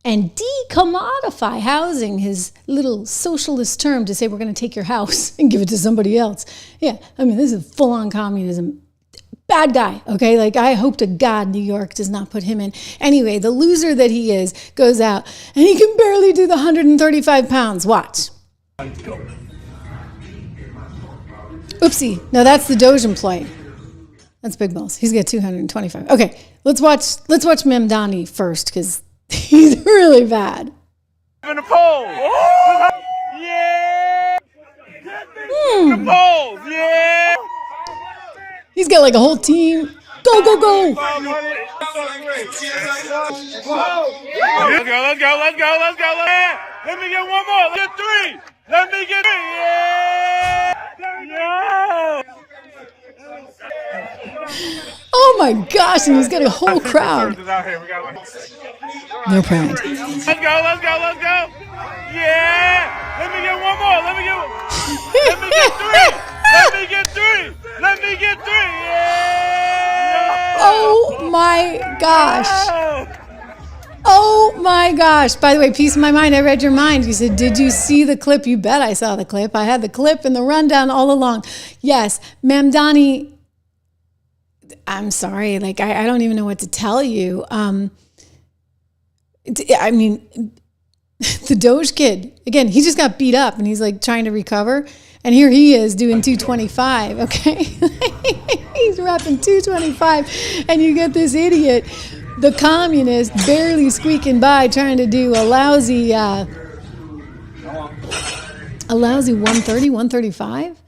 and decommodify housing, his little socialist term to say we're going to take your house and give it to somebody else. Yeah, this is full-on communism. Bad guy, okay? I hope to God New York does not put him in. Anyway, the loser that he is goes out and he can barely do the 135 pounds. Watch. Oopsie. No, that's the Doge employee. That's Big Balls. He's got 225. Okay, let's watch Mamdani first because he's really bad. In the pole. Yeah. The poles. Yeah. He's got a whole team. Go. Let's go. Let me get one more. Get three. Let me get three. Yeah. Oh my gosh, and he's got a whole crowd. They're proud. Let's go. Yeah. Let me get one more. Let me get three. Let me get three. Yeah. Oh my gosh. Oh my gosh. By the way, peace of my mind, I read your mind. You said, did you see the clip? You bet I saw the clip. I had the clip and the rundown all along. Yes, Mamdani, I'm sorry. I don't even know what to tell you. The Doge kid, again, he just got beat up and he's trying to recover. And here he is doing 225, okay? He's repping 225. And you get this idiot, the communist, barely squeaking by trying to do a lousy 130, 135.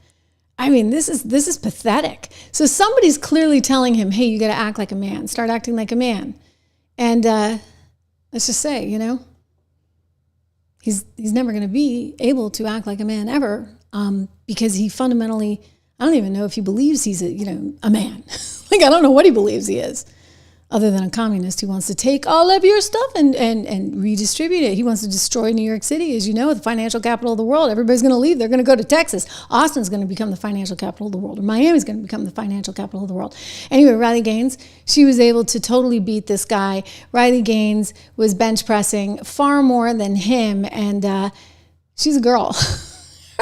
This is pathetic. So somebody's clearly telling him, hey, you got to act like a man. Start acting like a man. And let's just say, he's never going to be able to act like a man ever because he fundamentally, I don't even know if he believes he's a man. I don't know what he believes he is. Other than a communist who wants to take all of your stuff and redistribute it. He wants to destroy New York City, as you know, the financial capital of the world. Everybody's going to leave. They're going to go to Texas. Austin's going to become the financial capital of the world. Or Miami's going to become the financial capital of the world. Anyway, Riley Gaines, she was able to totally beat this guy. Riley Gaines was bench pressing far more than him, and she's a girl.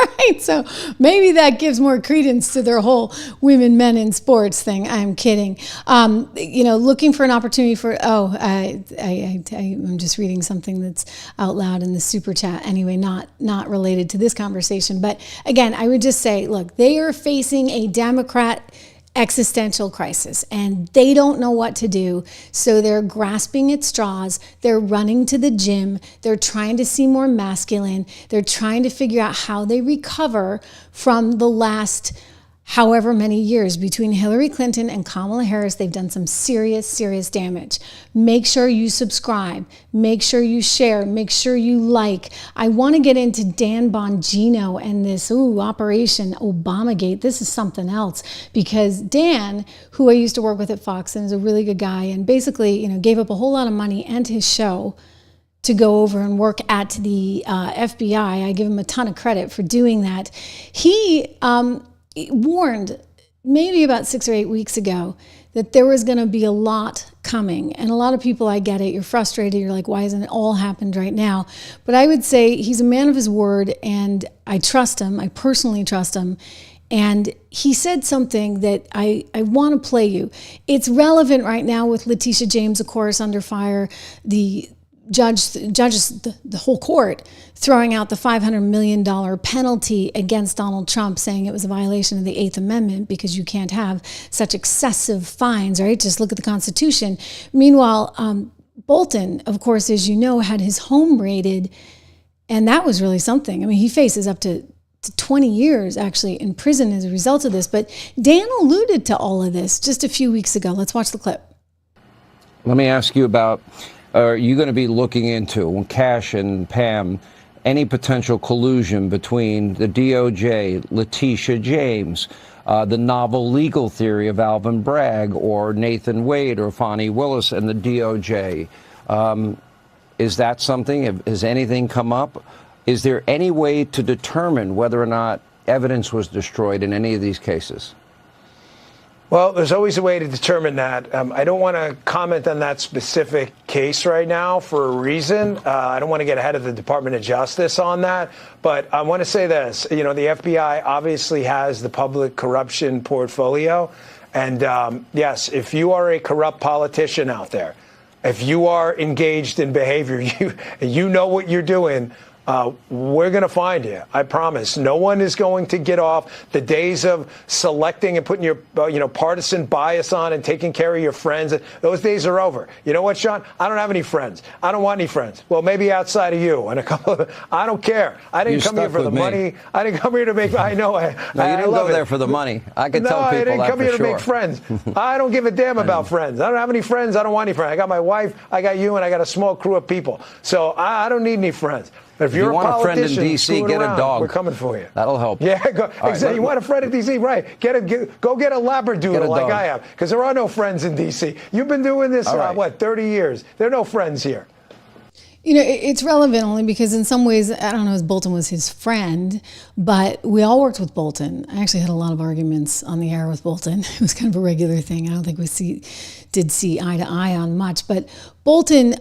Right, so maybe that gives more credence to their whole women, men in sports thing. I'm kidding. Looking for an opportunity for, I'm just reading something that's out loud in the super chat. Anyway, not related to this conversation. But again, I would just say, look, they are facing a Democrat existential crisis and they don't know what to do. So they're grasping at straws. They're running to the gym. They're trying to seem more masculine. They're trying to figure out how they recover from the last however many years between Hillary Clinton and Kamala Harris. They've done some serious damage. Make sure you subscribe. Make sure you share. Make sure you like. I want to get into Dan Bongino and this Operation Obamagate. This is something else because Dan, who I used to work with at Fox and is a really good guy and basically, gave up a whole lot of money and his show to go over and work at the FBI. I give him a ton of credit for doing that. He warned maybe about 6 or 8 weeks ago that there was going to be a lot coming. And a lot of people, I get it, you're frustrated, you're like, why hasn't it all happened right now? But I would say he's a man of his word and I trust him, I personally trust him. And he said something that I want to play you. It's relevant right now with Letitia James, of course, under fire, the judges, the whole court throwing out the $500 million penalty against Donald Trump, saying it was a violation of the 8th Amendment because you can't have such excessive fines, right? Just look at the Constitution. Meanwhile, Bolton, of course, as you know, had his home raided, and that was really something. I mean, he faces up to 20 years actually in prison as a result of this. But Dan alluded to all of this just a few weeks ago. Let's watch the clip. Let me ask you about, are you going to be looking into, Cash and Pam, any potential collusion between the DOJ, Letitia James, the novel legal theory of Alvin Bragg or Nathan Wade or Fani Willis and the DOJ? Is that something? Has anything come up? Is there any way to determine whether or not evidence was destroyed in any of these cases? Well, there's always a way to determine that. I don't want to comment on that specific case right now for a reason. I don't want to get ahead of the Department of Justice on that. But I want to say this. The FBI obviously has the public corruption portfolio. And yes, if you are a corrupt politician out there, if you are engaged in behavior, you know what you're doing, we're going to find you. I promise. No one is going to get off. The days of selecting and putting your partisan bias on and taking care of your friends, those days are over. You know what, Sean? I don't have any friends. I don't want any friends. Well, maybe outside of you and a couple of, I don't care. I didn't come here for the money. I didn't come here to make, I know. No, you didn't go there for the money. I can tell people that for sure. No, I didn't come here to make friends. I don't give a damn about friends. I don't have any friends. I don't want any friends. I got my wife, I got you, and I got a small crew of people. So I don't need any friends. If you want a friend in D.C., get a dog. We're coming for you. That'll help. Yeah, exactly. You want a friend in D.C., right? Go get a Labradoodle like I have, because there are no friends in D.C. You've been doing this, 30 years? There are no friends here. It's relevant only because in some ways, I don't know if Bolton was his friend, but we all worked with Bolton. I actually had a lot of arguments on the air with Bolton. It was kind of a regular thing. I don't think we did see eye to eye on much, but Bolton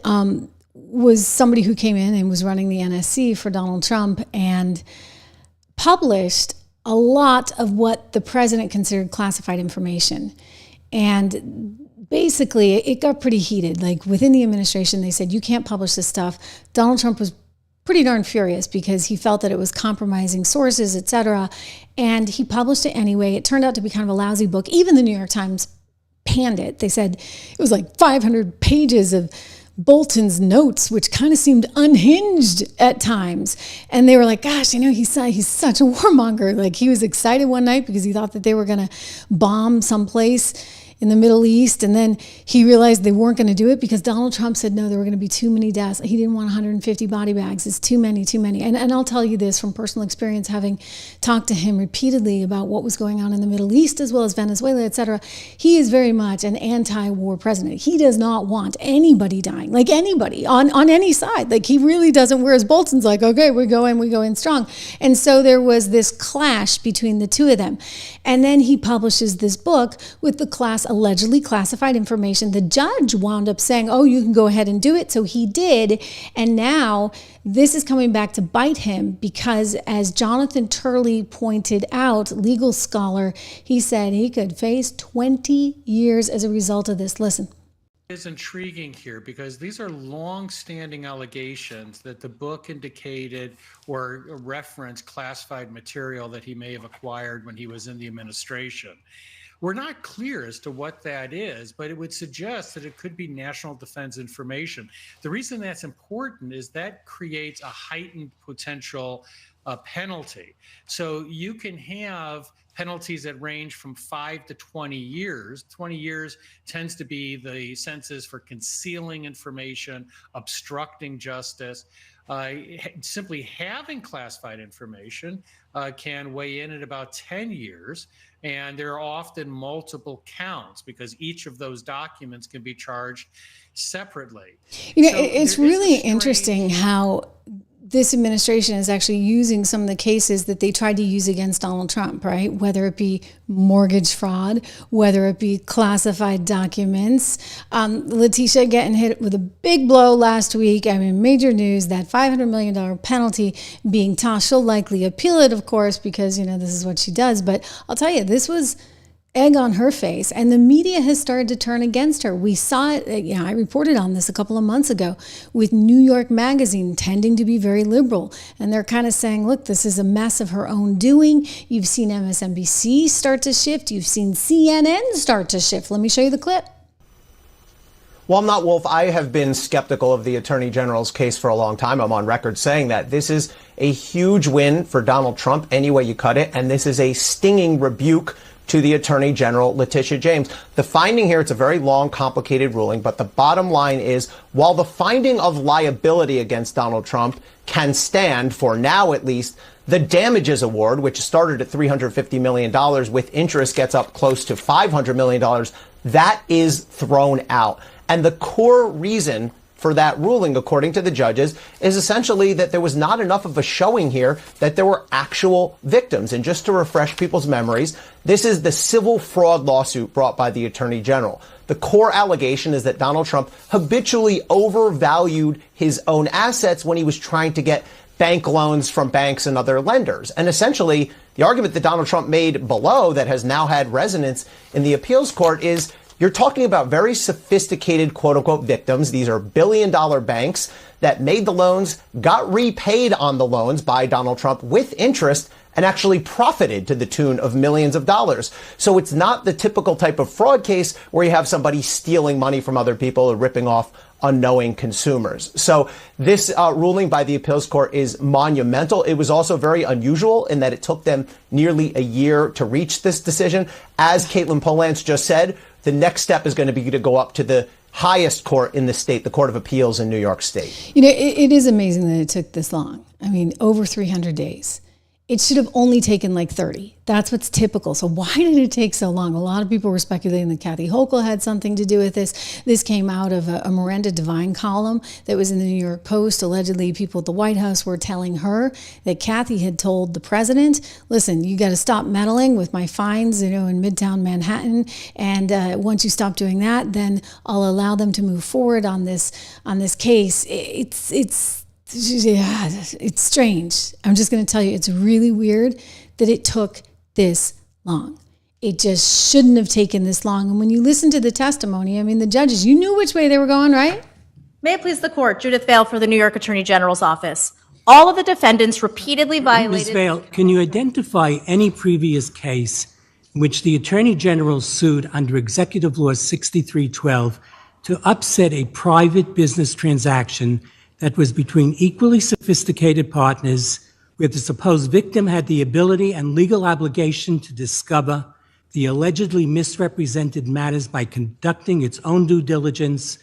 was somebody who came in and was running the NSC for Donald Trump and published a lot of what the president considered classified information. And basically, it got pretty heated. Like within the administration, they said, you can't publish this stuff. Donald Trump was pretty darn furious because he felt that it was compromising sources, et cetera. And he published it anyway. It turned out to be kind of a lousy book. Even the New York Times panned it. They said it was like 500 pages of Bolton's notes, which kind of seemed unhinged at times. And they were like, gosh, he's such a warmonger. Like he was excited one night because he thought that they were going to bomb someplace in the Middle East. And then he realized they weren't going to do it because Donald Trump said, no, there were going to be too many deaths. He didn't want 150 body bags. It's too many. And I'll tell you this from personal experience, having talked to him repeatedly about what was going on in the Middle East, as well as Venezuela, et cetera. He is very much an anti-war president. He does not want anybody dying, like anybody on any side. Like he really doesn't, whereas Bolton's like, okay, we go in strong. And so there was this clash between the two of them. And then he publishes this book with the class allegedly classified information. The judge wound up saying, oh, you can go ahead and do it. So he did. And now this is coming back to bite him because, as Jonathan Turley pointed out, legal scholar, he said he could face 20 years as a result of this. Listen. Is intriguing here because these are long-standing allegations that the book indicated or referenced classified material that he may have acquired when he was in the administration. We're not clear as to what that is, but it would suggest that it could be national defense information. The reason that's important is that creates a heightened potential penalty. So you can have penalties that range from 5 to 20 years. 20 years tends to be the sentences for concealing information, obstructing justice. Simply having classified information can weigh in at about 10 years. And there are often multiple counts because each of those documents can be charged separately. You know, it's really interesting how this administration is actually using some of the cases that they tried to use against Donald Trump, right? Whether it be mortgage fraud, whether it be classified documents. Letitia getting hit with a big blow last week. I mean, major news, that $500 million penalty being tossed. She'll likely appeal it, of course, because, you know, this is what she does. But I'll tell you, this was egg on her face, and the media has started to turn against her. We saw it, I reported on this a couple of months ago with New York Magazine tending to be very liberal, and they're kind of saying, look, this is a mess of her own doing. You've seen MSNBC start to shift. You've seen CNN start to shift. Let me show you the clip. Well, I'm not Wolf. I have been skeptical of the Attorney General's case for a long time. I'm on record saying that this is a huge win for Donald Trump any way you cut it, and this is a stinging rebuke to the Attorney General, Letitia James. The finding here, it's a very long, complicated ruling, but the bottom line is, while the finding of liability against Donald Trump can stand, for now at least, the damages award, which started at $350 million with interest, gets up close to $500 million, that is thrown out. And the core reason for that ruling, according to the judges, is essentially that there was not enough of a showing here that there were actual victims. And just to refresh people's memories, this is the civil fraud lawsuit brought by the Attorney General. The core allegation is that Donald Trump habitually overvalued his own assets when he was trying to get bank loans from banks and other lenders. And essentially, the argument that Donald Trump made below that has now had resonance in the appeals court is, you're talking about very sophisticated, quote unquote, victims. These are billion-dollar banks that made the loans, got repaid on the loans by Donald Trump with interest, and actually profited to the tune of millions of dollars. So it's not the typical type of fraud case where you have somebody stealing money from other people or ripping off unknowing consumers. So this ruling by the appeals court is monumental. It was also very unusual in that it took them nearly a year to reach this decision. As Caitlin Polance just said, the next step is going to be to go up to the highest court in the state, the Court of Appeals in New York State. You know, it is amazing that it took this long. I mean, over 300 days. It should have only taken like 30. That's what's typical. So why did it take so long? A lot of people were speculating that Kathy Hochul had something to do with this. This came out of a Miranda Devine column that was in the New York Post. Allegedly, people at the White House were telling her that Kathy had told the president, listen, you got to stop meddling with my fines, in Midtown Manhattan. And once you stop doing that, then I'll allow them to move forward on this case. Yeah, it's strange. I'm just going to tell you, it's really weird that it took this long. It just shouldn't have taken this long. And when you listen to the testimony, I mean, the judges, you knew which way they were going, right? May it please the court, Judith Vale for the New York Attorney General's office. All of the defendants repeatedly violated... Ms. Vale, can you identify any previous case in which the Attorney General sued under Executive Law 6312 to upset a private business transaction that was between equally sophisticated partners, where the supposed victim had the ability and legal obligation to discover the allegedly misrepresented matters by conducting its own due diligence,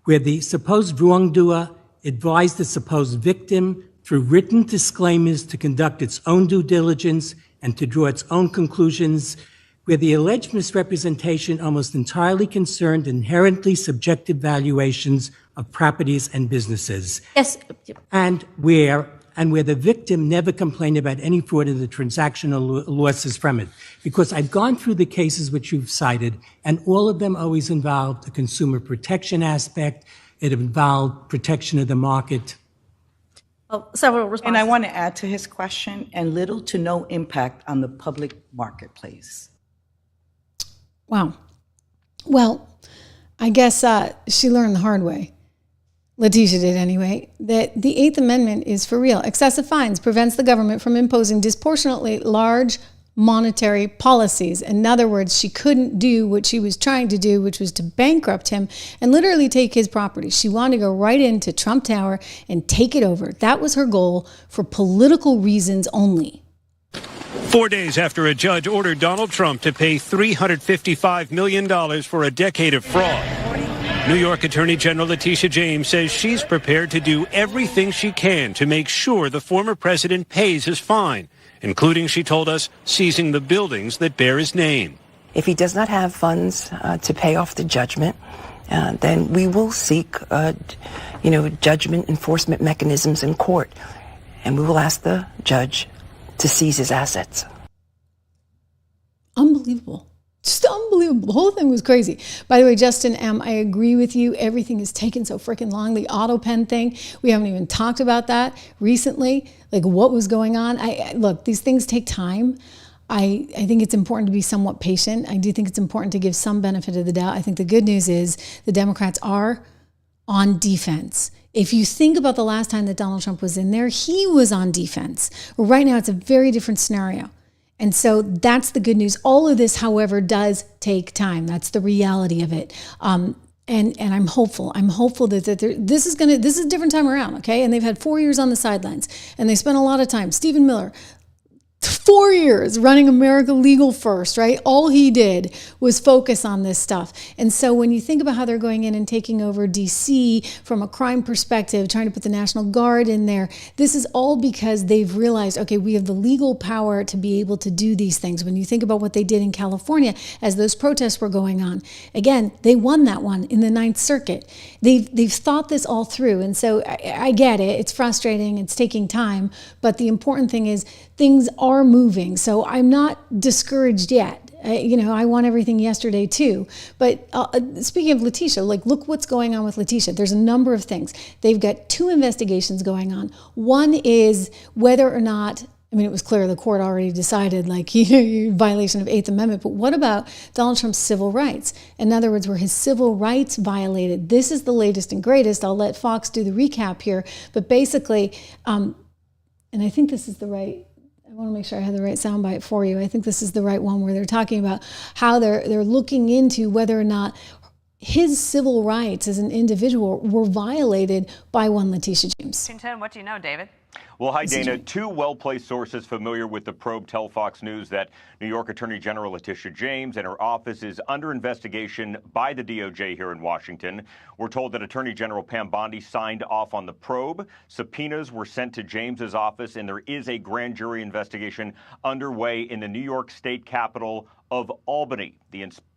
where the supposed wrongdoer advised the supposed victim through written disclaimers to conduct its own due diligence and to draw its own conclusions, where the alleged misrepresentation almost entirely concerned inherently subjective valuations of properties and businesses. Yes. And where and where the victim never complained about any fraud in the transaction or losses from it. Because I've gone through the cases which you've cited, and all of them always involved the consumer protection aspect. It involved protection of the market. Several responses. And I want to add to his question, and little to no impact on the public marketplace. Wow. Well, I guess she learned the hard way. Letitia did anyway, that the Eighth Amendment is for real. Excessive fines prevents the government from imposing disproportionately large monetary policies. In other words, she couldn't do what she was trying to do, which was to bankrupt him and literally take his property. She wanted to go right into Trump Tower and take it over. That was her goal for political reasons only. 4 days after a judge ordered Donald Trump to pay $355 million for a decade of fraud, New York Attorney General Letitia James says she's prepared to do everything she can to make sure the former president pays his fine, including, she told us, seizing the buildings that bear his name. If he does not have funds to pay off the judgment, then we will seek, judgment enforcement mechanisms in court, and we will ask the judge to seize his assets. Unbelievable. Just unbelievable. The whole thing was crazy. By the way, Justin M., I agree with you. Everything is taking so freaking long. The auto pen thing, we haven't even talked about that recently. Like what was going on? Look, these things take time. I think it's important to be somewhat patient. I do think it's important to give some benefit of the doubt. I think the good news is the Democrats are on defense. If you think about the last time that Donald Trump was in there, he was on defense. Right now, it's a very different scenario. And so that's the good news. All of this, however, does take time. That's the reality of it. And I'm hopeful. I'm hopeful that this is a different time around, okay? And they've had 4 years on the sidelines, and they spent a lot of time. Stephen Miller, 4 years running America Legal First, right? All he did was focus on this stuff. And so when you think about how they're going in and taking over DC from a crime perspective, trying to put the National Guard in there, this is all because they've realized, okay, we have the legal power to be able to do these things. When you think about what they did in California as those protests were going on, again, they won that one in the Ninth Circuit. They've thought this all through. And so I get it. It's frustrating. It's taking time. But the important thing is things are moving. So I'm not discouraged yet. I want everything yesterday too. But speaking of Letitia, look what's going on with Letitia. There's a number of things. They've got 2 investigations going on. One is whether or not, it was clear the court already decided, violation of 8th Amendment, but what about Donald Trump's civil rights? In other words, were his civil rights violated? This is the latest and greatest. I'll let Fox do the recap here. But basically, and I think this is the right, I want to make sure I have the right soundbite for you. I think this is the right one where they're talking about how they're looking into whether or not his civil rights as an individual were violated by one Letitia James. Washington, what do you know, David? Well, hi, Dana. 2 well-placed sources familiar with the probe tell Fox News that New York Attorney General Letitia James and her office is under investigation by the DOJ here in Washington. We're told that Attorney General Pam Bondi signed off on the probe. Subpoenas were sent to James's office, and there is a grand jury investigation underway in the New York State capital of Albany.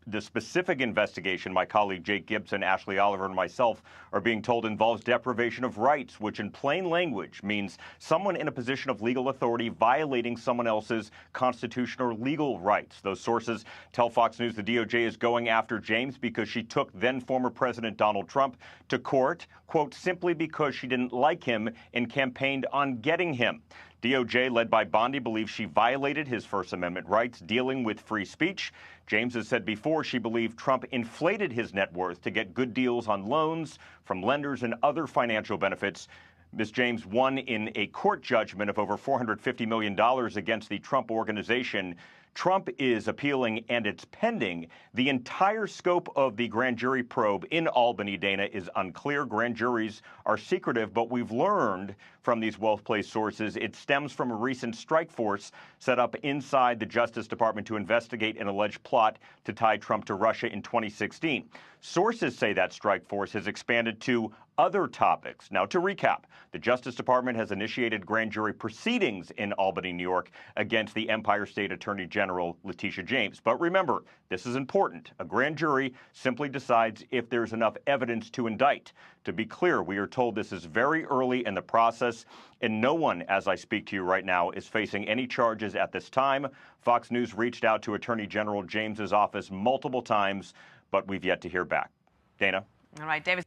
The specific investigation, my colleague Jake Gibson, Ashley Oliver, and myself are being told involves deprivation of rights, which in plain language means someone in a position of legal authority violating someone else's constitutional or legal rights. Those sources tell Fox News the DOJ is going after James because she took then former President Donald Trump to court, quote, simply because she didn't like him and campaigned on getting him. DOJ, led by Bondi, believes she violated his First Amendment rights dealing with free speech. James has said before she believed Trump inflated his net worth to get good deals on loans from lenders and other financial benefits. Ms. James won in a court judgment of over $450 million against the Trump Organization. Trump is appealing, and it's pending. The entire scope of the grand jury probe in Albany, Dana, is unclear. Grand juries are secretive, but we've learned from these well-placed sources it stems from a recent strike force set up inside the Justice Department to investigate an alleged plot to tie Trump to Russia in 2016. Sources say that strike force has expanded to other topics. Now, to recap, the Justice Department has initiated grand jury proceedings in Albany, New York, against the Empire State Attorney General Letitia James. But remember, this is important. A grand jury simply decides if there's enough evidence to indict. To be clear, we are told this is very early in the process, and no one, as I speak to you right now, is facing any charges at this time. Fox News reached out to Attorney General James's office multiple times, but we've yet to hear back. Dana? All right, David.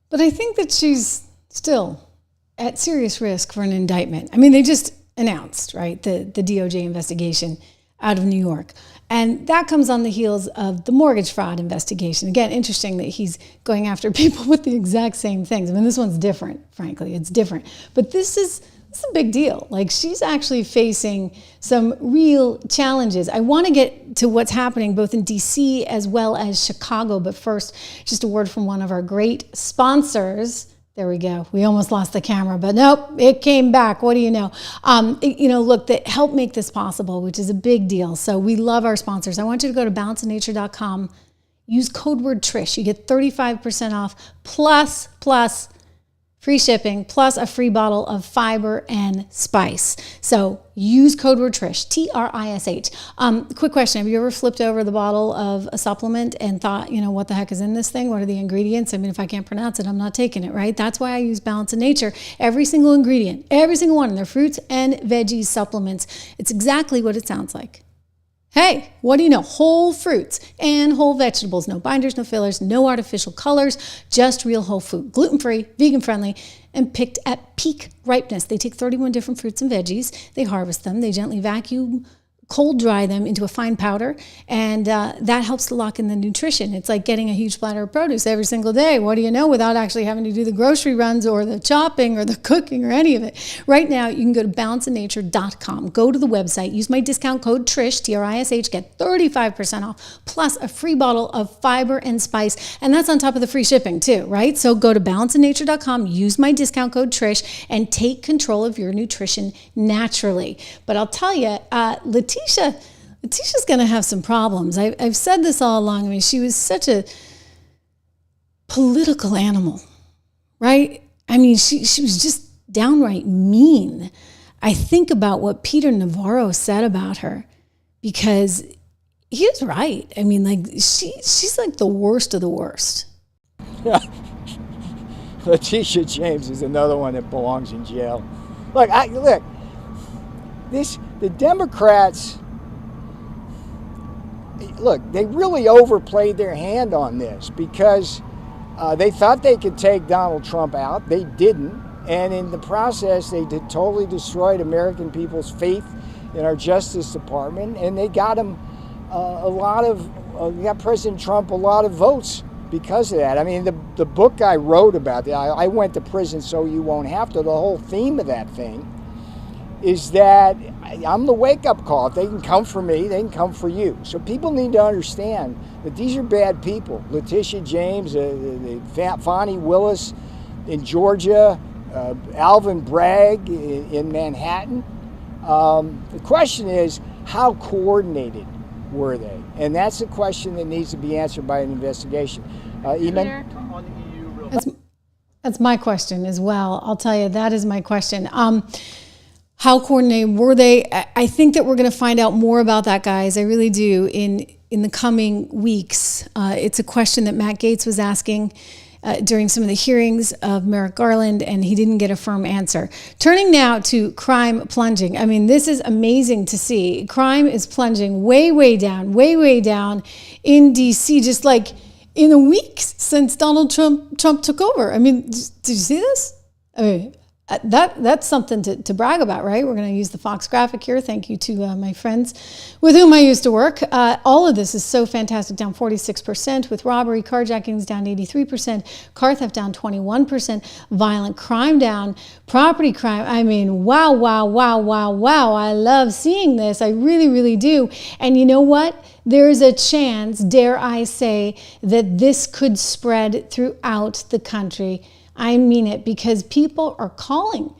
But I think that she's still at serious risk for an indictment. I mean, they just announced, right, the DOJ investigation out of New York. And that comes on the heels of the mortgage fraud investigation. Again, interesting that he's going after people with the exact same things. I mean, this one's different, frankly. It's different. But this is a big deal. Like, she's actually facing some real challenges. I want to get to what's happening both in D.C. as well as Chicago. But first, just a word from one of our great sponsors. There we go. We almost lost the camera, but nope, it came back. What do you know? Look, that help make this possible, which is a big deal. So we love our sponsors. I want you to go to balanceofnature.com. Use code word Trish. You get 35% off plus free shipping, plus a free bottle of fiber and spice. So use code word Trish, T-R-I-S-H. Quick question. Have you ever flipped over the bottle of a supplement and thought, what the heck is in this thing? What are the ingredients? I mean, if I can't pronounce it, I'm not taking it, right? That's why I use Balance of Nature. Every single ingredient, every single one in their fruits and veggies supplements. It's exactly what it sounds like. Hey, what do you know? Whole fruits and whole vegetables. No binders, no fillers, no artificial colors, just real whole food. Gluten-free, vegan-friendly, and picked at peak ripeness. They take 31 different fruits and veggies. They harvest them. They gently vacuum, cold dry them into a fine powder, and that helps to lock in the nutrition. It's like getting a huge platter of produce every single day. What do you know, without actually having to do the grocery runs or the chopping or the cooking or any of it. Right now, you can go to balanceofnature.com. Go to the website, use my discount code TRISH, T-R-I-S-H, get 35% off, plus a free bottle of fiber and spice, and that's on top of the free shipping too, right? So go to balanceofnature.com, use my discount code TRISH, and take control of your nutrition naturally. But I'll tell you, Letitia's going to have some problems. I've said this all along. I mean, she was such a political animal, right? I mean, she was just downright mean. I think about what Peter Navarro said about her, because he was right. I mean, like, she's like the worst of the worst. Yeah. Letitia James is another one that belongs in jail. The Democrats, they really overplayed their hand on this, because they thought they could take Donald Trump out. They didn't. And in the process, they totally destroyed American people's faith in our Justice Department. And they got him got President Trump a lot of votes because of that. I mean, the book I wrote about, I went to prison so you won't have to, the whole theme of that thing is that I'm the wake-up call. If they can come for me, they can come for you. So people need to understand that these are bad people. Letitia James, Fani Willis in Georgia, Alvin Bragg in Manhattan. The question is, how coordinated were they? And that's a question that needs to be answered by an investigation. Eamon? That's my question as well. I'll tell you, that is my question. How coordinated were they? I think that we're going to find out more about that, guys. I really do in the coming weeks. It's a question that Matt Gaetz was asking during some of the hearings of Merrick Garland, and he didn't get a firm answer. Turning now to crime plunging. I mean, this is amazing to see. Crime is plunging way down in D.C., just like in the weeks since Donald Trump took over. I mean, did you see this? I mean, that's something to brag about, right? We're going to use the Fox graphic here. Thank you to my friends with whom I used to work. All of this is so fantastic, down 46%, with robbery, carjackings down 83%, car theft down 21%, violent crime down, property crime. I mean, wow. I love seeing this. I really do. And you know what? There's a chance, dare I say, that this could spread throughout the country. I mean it, because people are calling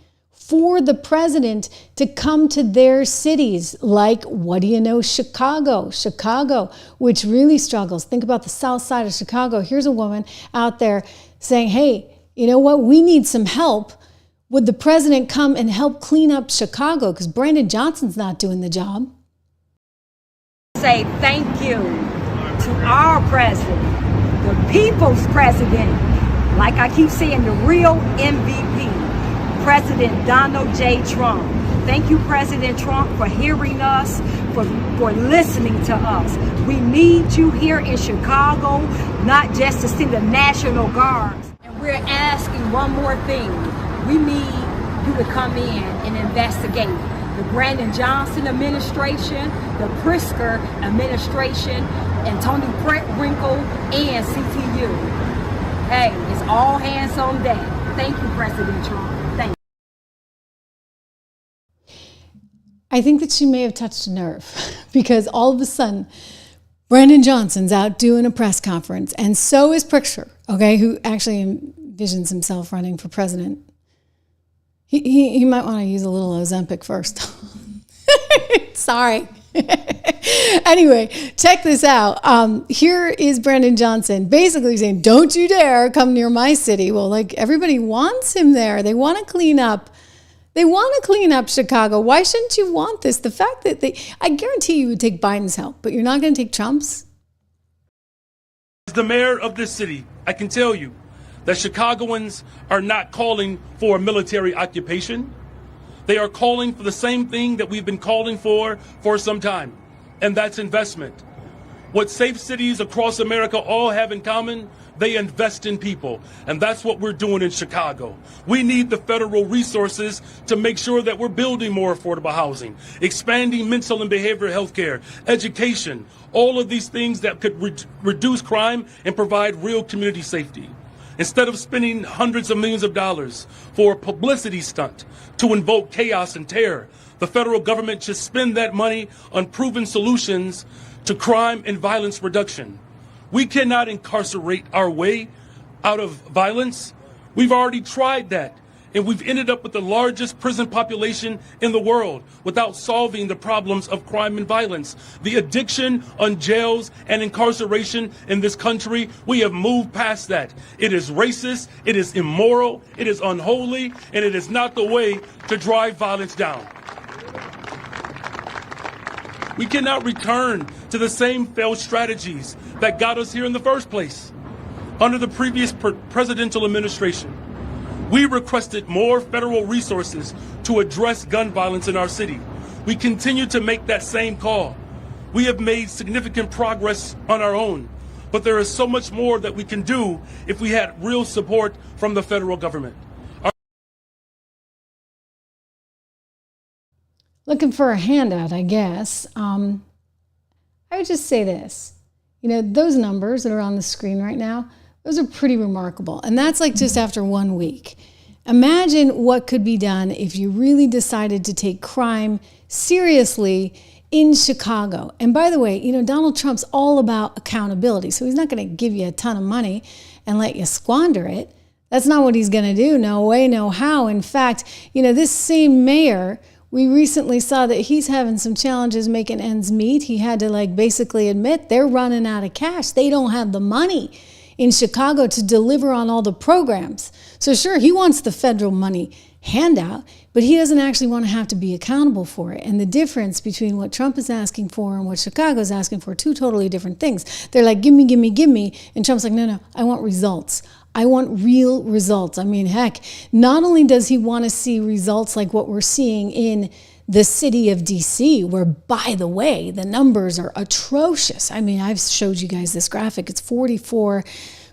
for the president to come to their cities, like, what do you know, Chicago, which really struggles. Think about the south side of Chicago. Here's a woman out there saying, hey, you know what, we need some help. Would the president come and help clean up Chicago? Because Brandon Johnson's not doing the job. Say thank you to our president, the people's president, like I keep saying, the real MVP, President Donald J. Trump. Thank you, President Trump, for hearing us, for listening to us. We need you here in Chicago, not just to see the National Guard. And we're asking one more thing. We need you to come in and investigate the Brandon Johnson administration, the Pritzker administration, and Tony Wrinkle and CTU. Hey, it's all hands on deck. Thank you, President Trump. Thank you. I think that she may have touched a nerve because all of a sudden, Brandon Johnson's out doing a press conference, and so is Pritzker, okay, who actually envisions himself running for president. He might want to use a little Ozempic first. Sorry. Anyway, check this out. Here is Brandon Johnson basically saying, don't you dare come near my city. Well, like, everybody wants him there. They want to clean up. They want to clean up Chicago. Why shouldn't you want this? The fact that I guarantee you would take Biden's help, but you're not going to take Trump's? As the mayor of this city, I can tell you that Chicagoans are not calling for a military occupation. They are calling for the same thing that we've been calling for some time, and that's investment. What safe cities across America all have in common, they invest in people, and that's what we're doing in Chicago. We need the federal resources to make sure that we're building more affordable housing, expanding mental and behavioral health care, education, all of these things that could reduce crime and provide real community safety. Instead of spending hundreds of millions of dollars for a publicity stunt to invoke chaos and terror, the federal government should spend that money on proven solutions to crime and violence reduction. We cannot incarcerate our way out of violence. We've already tried that, and we've ended up with the largest prison population in the world without solving the problems of crime and violence. The addiction on jails and incarceration in this country, we have moved past that. It is racist, it is immoral, it is unholy, and it is not the way to drive violence down. We cannot return to the same failed strategies that got us here in the first place. Under the previous presidential administration, we requested more federal resources to address gun violence in our city. We continue to make that same call. We have made significant progress on our own, but there is so much more that we can do if we had real support from the federal government. Looking for a handout, I guess. I would just say this. You know, those numbers that are on the screen right now, those are pretty remarkable. And that's like just after 1 week. Imagine what could be done if you really decided to take crime seriously in Chicago. And by the way, you know, Donald Trump's all about accountability. So he's not going to give you a ton of money and let you squander it. That's not what he's going to do. No way, no how. In fact, you know, this same mayor, we recently saw that he's having some challenges making ends meet. He had to basically admit they're running out of cash. They don't have the money in Chicago to deliver on all the programs. So sure, he wants the federal money handout, but he doesn't actually want to have to be accountable for it. And the difference between what Trump is asking for and what Chicago is asking for, two totally different things. They're like, give me, give me, give me. And Trump's like, no, I want results. I want real results. I mean, heck, not only does he want to see results like what we're seeing in the city of DC, where, by the way, the numbers are atrocious. I mean, I've showed you guys this graphic. It's 44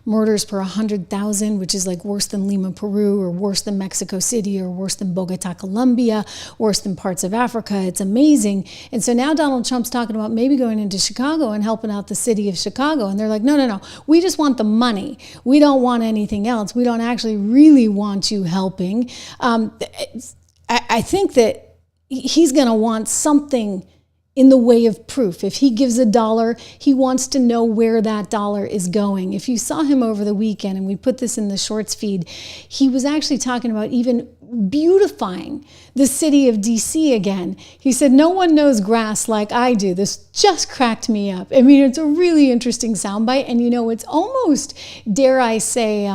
murders per 100,000, which is like worse than Lima, Peru, or worse than Mexico City, or worse than Bogota, Colombia, worse than parts of Africa. It's amazing. And so now Donald Trump's talking about maybe going into Chicago and helping out the city of Chicago. And they're like, no. We just want the money. We don't want anything else. We don't actually really want you helping. I think that he's going to want something in the way of proof. If he gives $1, he wants to know where that dollar is going. If you saw him over the weekend, and we put this in the shorts feed, he was actually talking about even beautifying the city of DC again. He said, no one knows grass like I do. This just cracked me up. I mean, it's a really interesting soundbite. And, you know, it's almost, dare I say,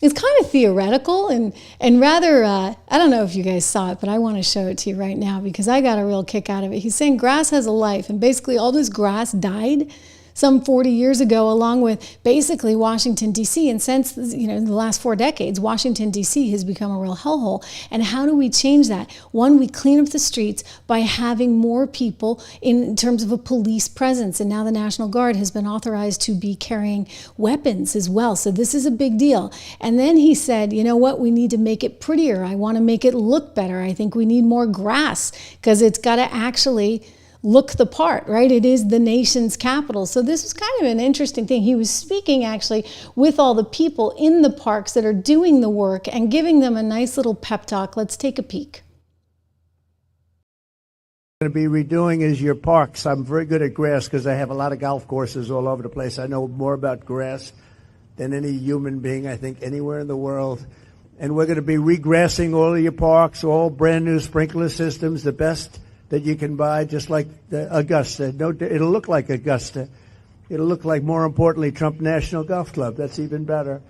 it's kind of theoretical and rather, I don't know if you guys saw it, but I want to show it to you right now because I got a real kick out of it. He's saying grass has a life, and basically all this grass died some 40 years ago, along with basically Washington, D.C. And since, you know, the last 4 decades, Washington, D.C. has become a real hellhole. And how do we change that? One, we clean up the streets by having more people in terms of a police presence. And now the National Guard has been authorized to be carrying weapons as well. So this is a big deal. And then he said, you know what? We need to make it prettier. I want to make it look better. I think we need more grass because it's got to actually look the part, right? It is the nation's capital. So this was kind of an interesting thing. He was speaking actually with all the people in the parks that are doing the work and giving them a nice little pep talk. Let's take a peek. Going to be redoing is your parks. I'm very good at grass because I have a lot of golf courses all over the place. I know more about grass than any human being, I think, anywhere in the world. And we're going to be regrassing all of your parks, all brand new sprinkler systems, the best that you can buy, just like the Augusta. No, it'll look like Augusta. It'll look like, more importantly, Trump National Golf Club. That's even better.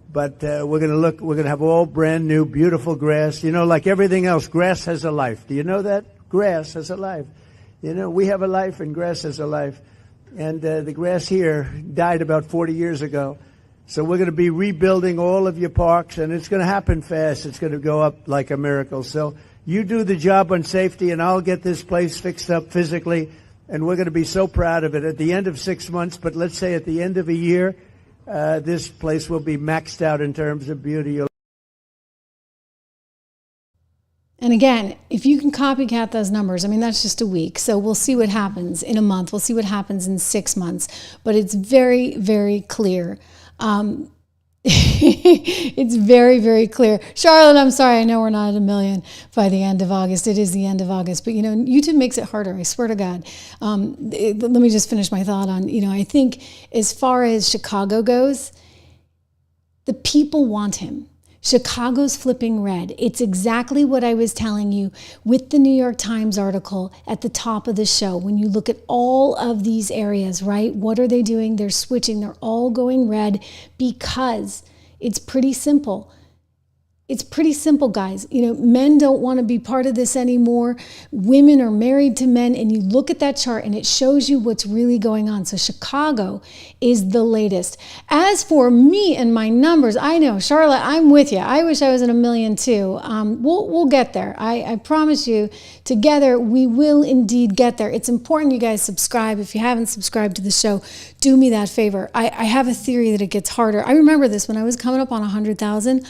But we're going to have all brand new, beautiful grass. You know, like everything else, grass has a life. Do you know that? Grass has a life. You know, we have a life and grass has a life. And the grass here died about 40 years ago. So we're going to be rebuilding all of your parks, and it's going to happen fast. It's going to go up like a miracle. So you do the job on safety, and I'll get this place fixed up physically, and we're going to be so proud of it at the end of 6 months. But let's say at the end of a year, this place will be maxed out in terms of beauty. And again, if you can copycat those numbers, I mean, that's just a week. So we'll see what happens in a month. We'll see what happens in 6 months. But it's very, very clear. It's very, very clear. Charlotte, I'm sorry. I know we're not at 1 million by the end of August. It is the end of August. But, you know, YouTube makes it harder. I swear to God. Let me just finish my thought on, you know, I think as far as Chicago goes, the people want him. Chicago's flipping red. It's exactly what I was telling you with the New York Times article at the top of the show. When you look at all of these areas, right? What are they doing? They're switching. They're all going red because it's pretty simple. It's pretty simple, guys. You know, men don't want to be part of this anymore. Women are married to men, and you look at that chart and it shows you what's really going on. So Chicago is the latest. As for me and my numbers, I know, Charlotte, I'm with you. I wish I was at 1 million too. We'll get there. I promise you, together we will indeed get there. It's important you guys subscribe. If you haven't subscribed to the show, do me that favor. I have a theory that it gets harder. I remember this when I was coming up on 100,000.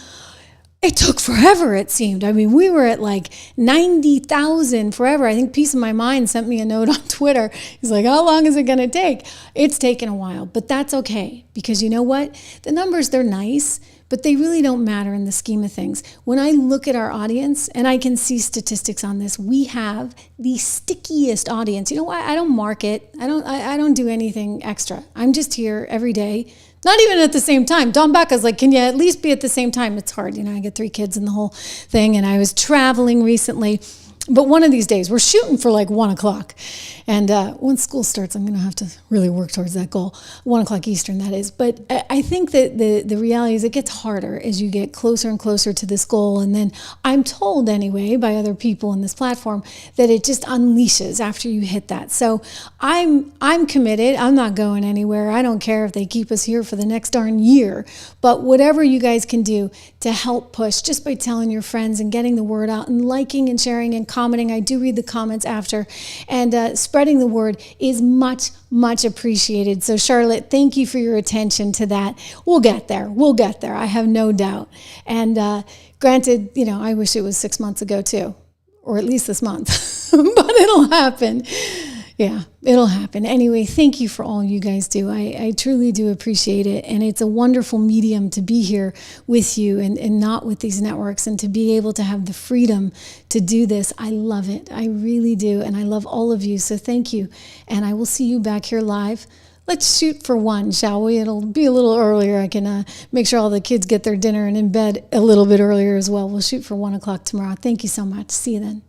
It took forever, it seemed. I mean, we were at like 90,000 forever. I think Peace of My Mind sent me a note on Twitter. He's like, how long is it going to take? It's taken a while, but that's okay. Because you know what? The numbers, they're nice, but they really don't matter in the scheme of things. When I look at our audience, and I can see statistics on this, we have the stickiest audience. You know what? I don't market. I don't do anything extra. I'm just here every day. Not even at the same time. Don Becca's like, can you at least be at the same time? It's hard. You know, I get 3 kids and the whole thing. And I was traveling recently. But one of these days, we're shooting for like 1 o'clock. And when school starts, I'm going to have to really work towards that goal. 1 o'clock Eastern, that is. But I think that the reality is it gets harder as you get closer and closer to this goal. And then I'm told anyway by other people in this platform that it just unleashes after you hit that. So I'm committed. I'm not going anywhere. I don't care if they keep us here for the next darn year. But whatever you guys can do to help push, just by telling your friends and getting the word out and liking and sharing and commenting. I do read the comments after, and spreading the word is much, much appreciated. So Charlotte, thank you for your attention to that. We'll get there. We'll get there. I have no doubt. And granted, you know, I wish it was 6 months ago too, or at least this month, but it'll happen. Yeah, it'll happen. Anyway, thank you for all you guys do. I truly do appreciate it. And it's a wonderful medium to be here with you and not with these networks, and to be able to have the freedom to do this. I love it. I really do. And I love all of you. So thank you. And I will see you back here live let's shoot for 1, shall we? It'll be a little earlier. I can make sure all the kids get their dinner and in bed a little bit earlier as well. We'll shoot for 1 o'clock tomorrow. Thank you so much. See you then.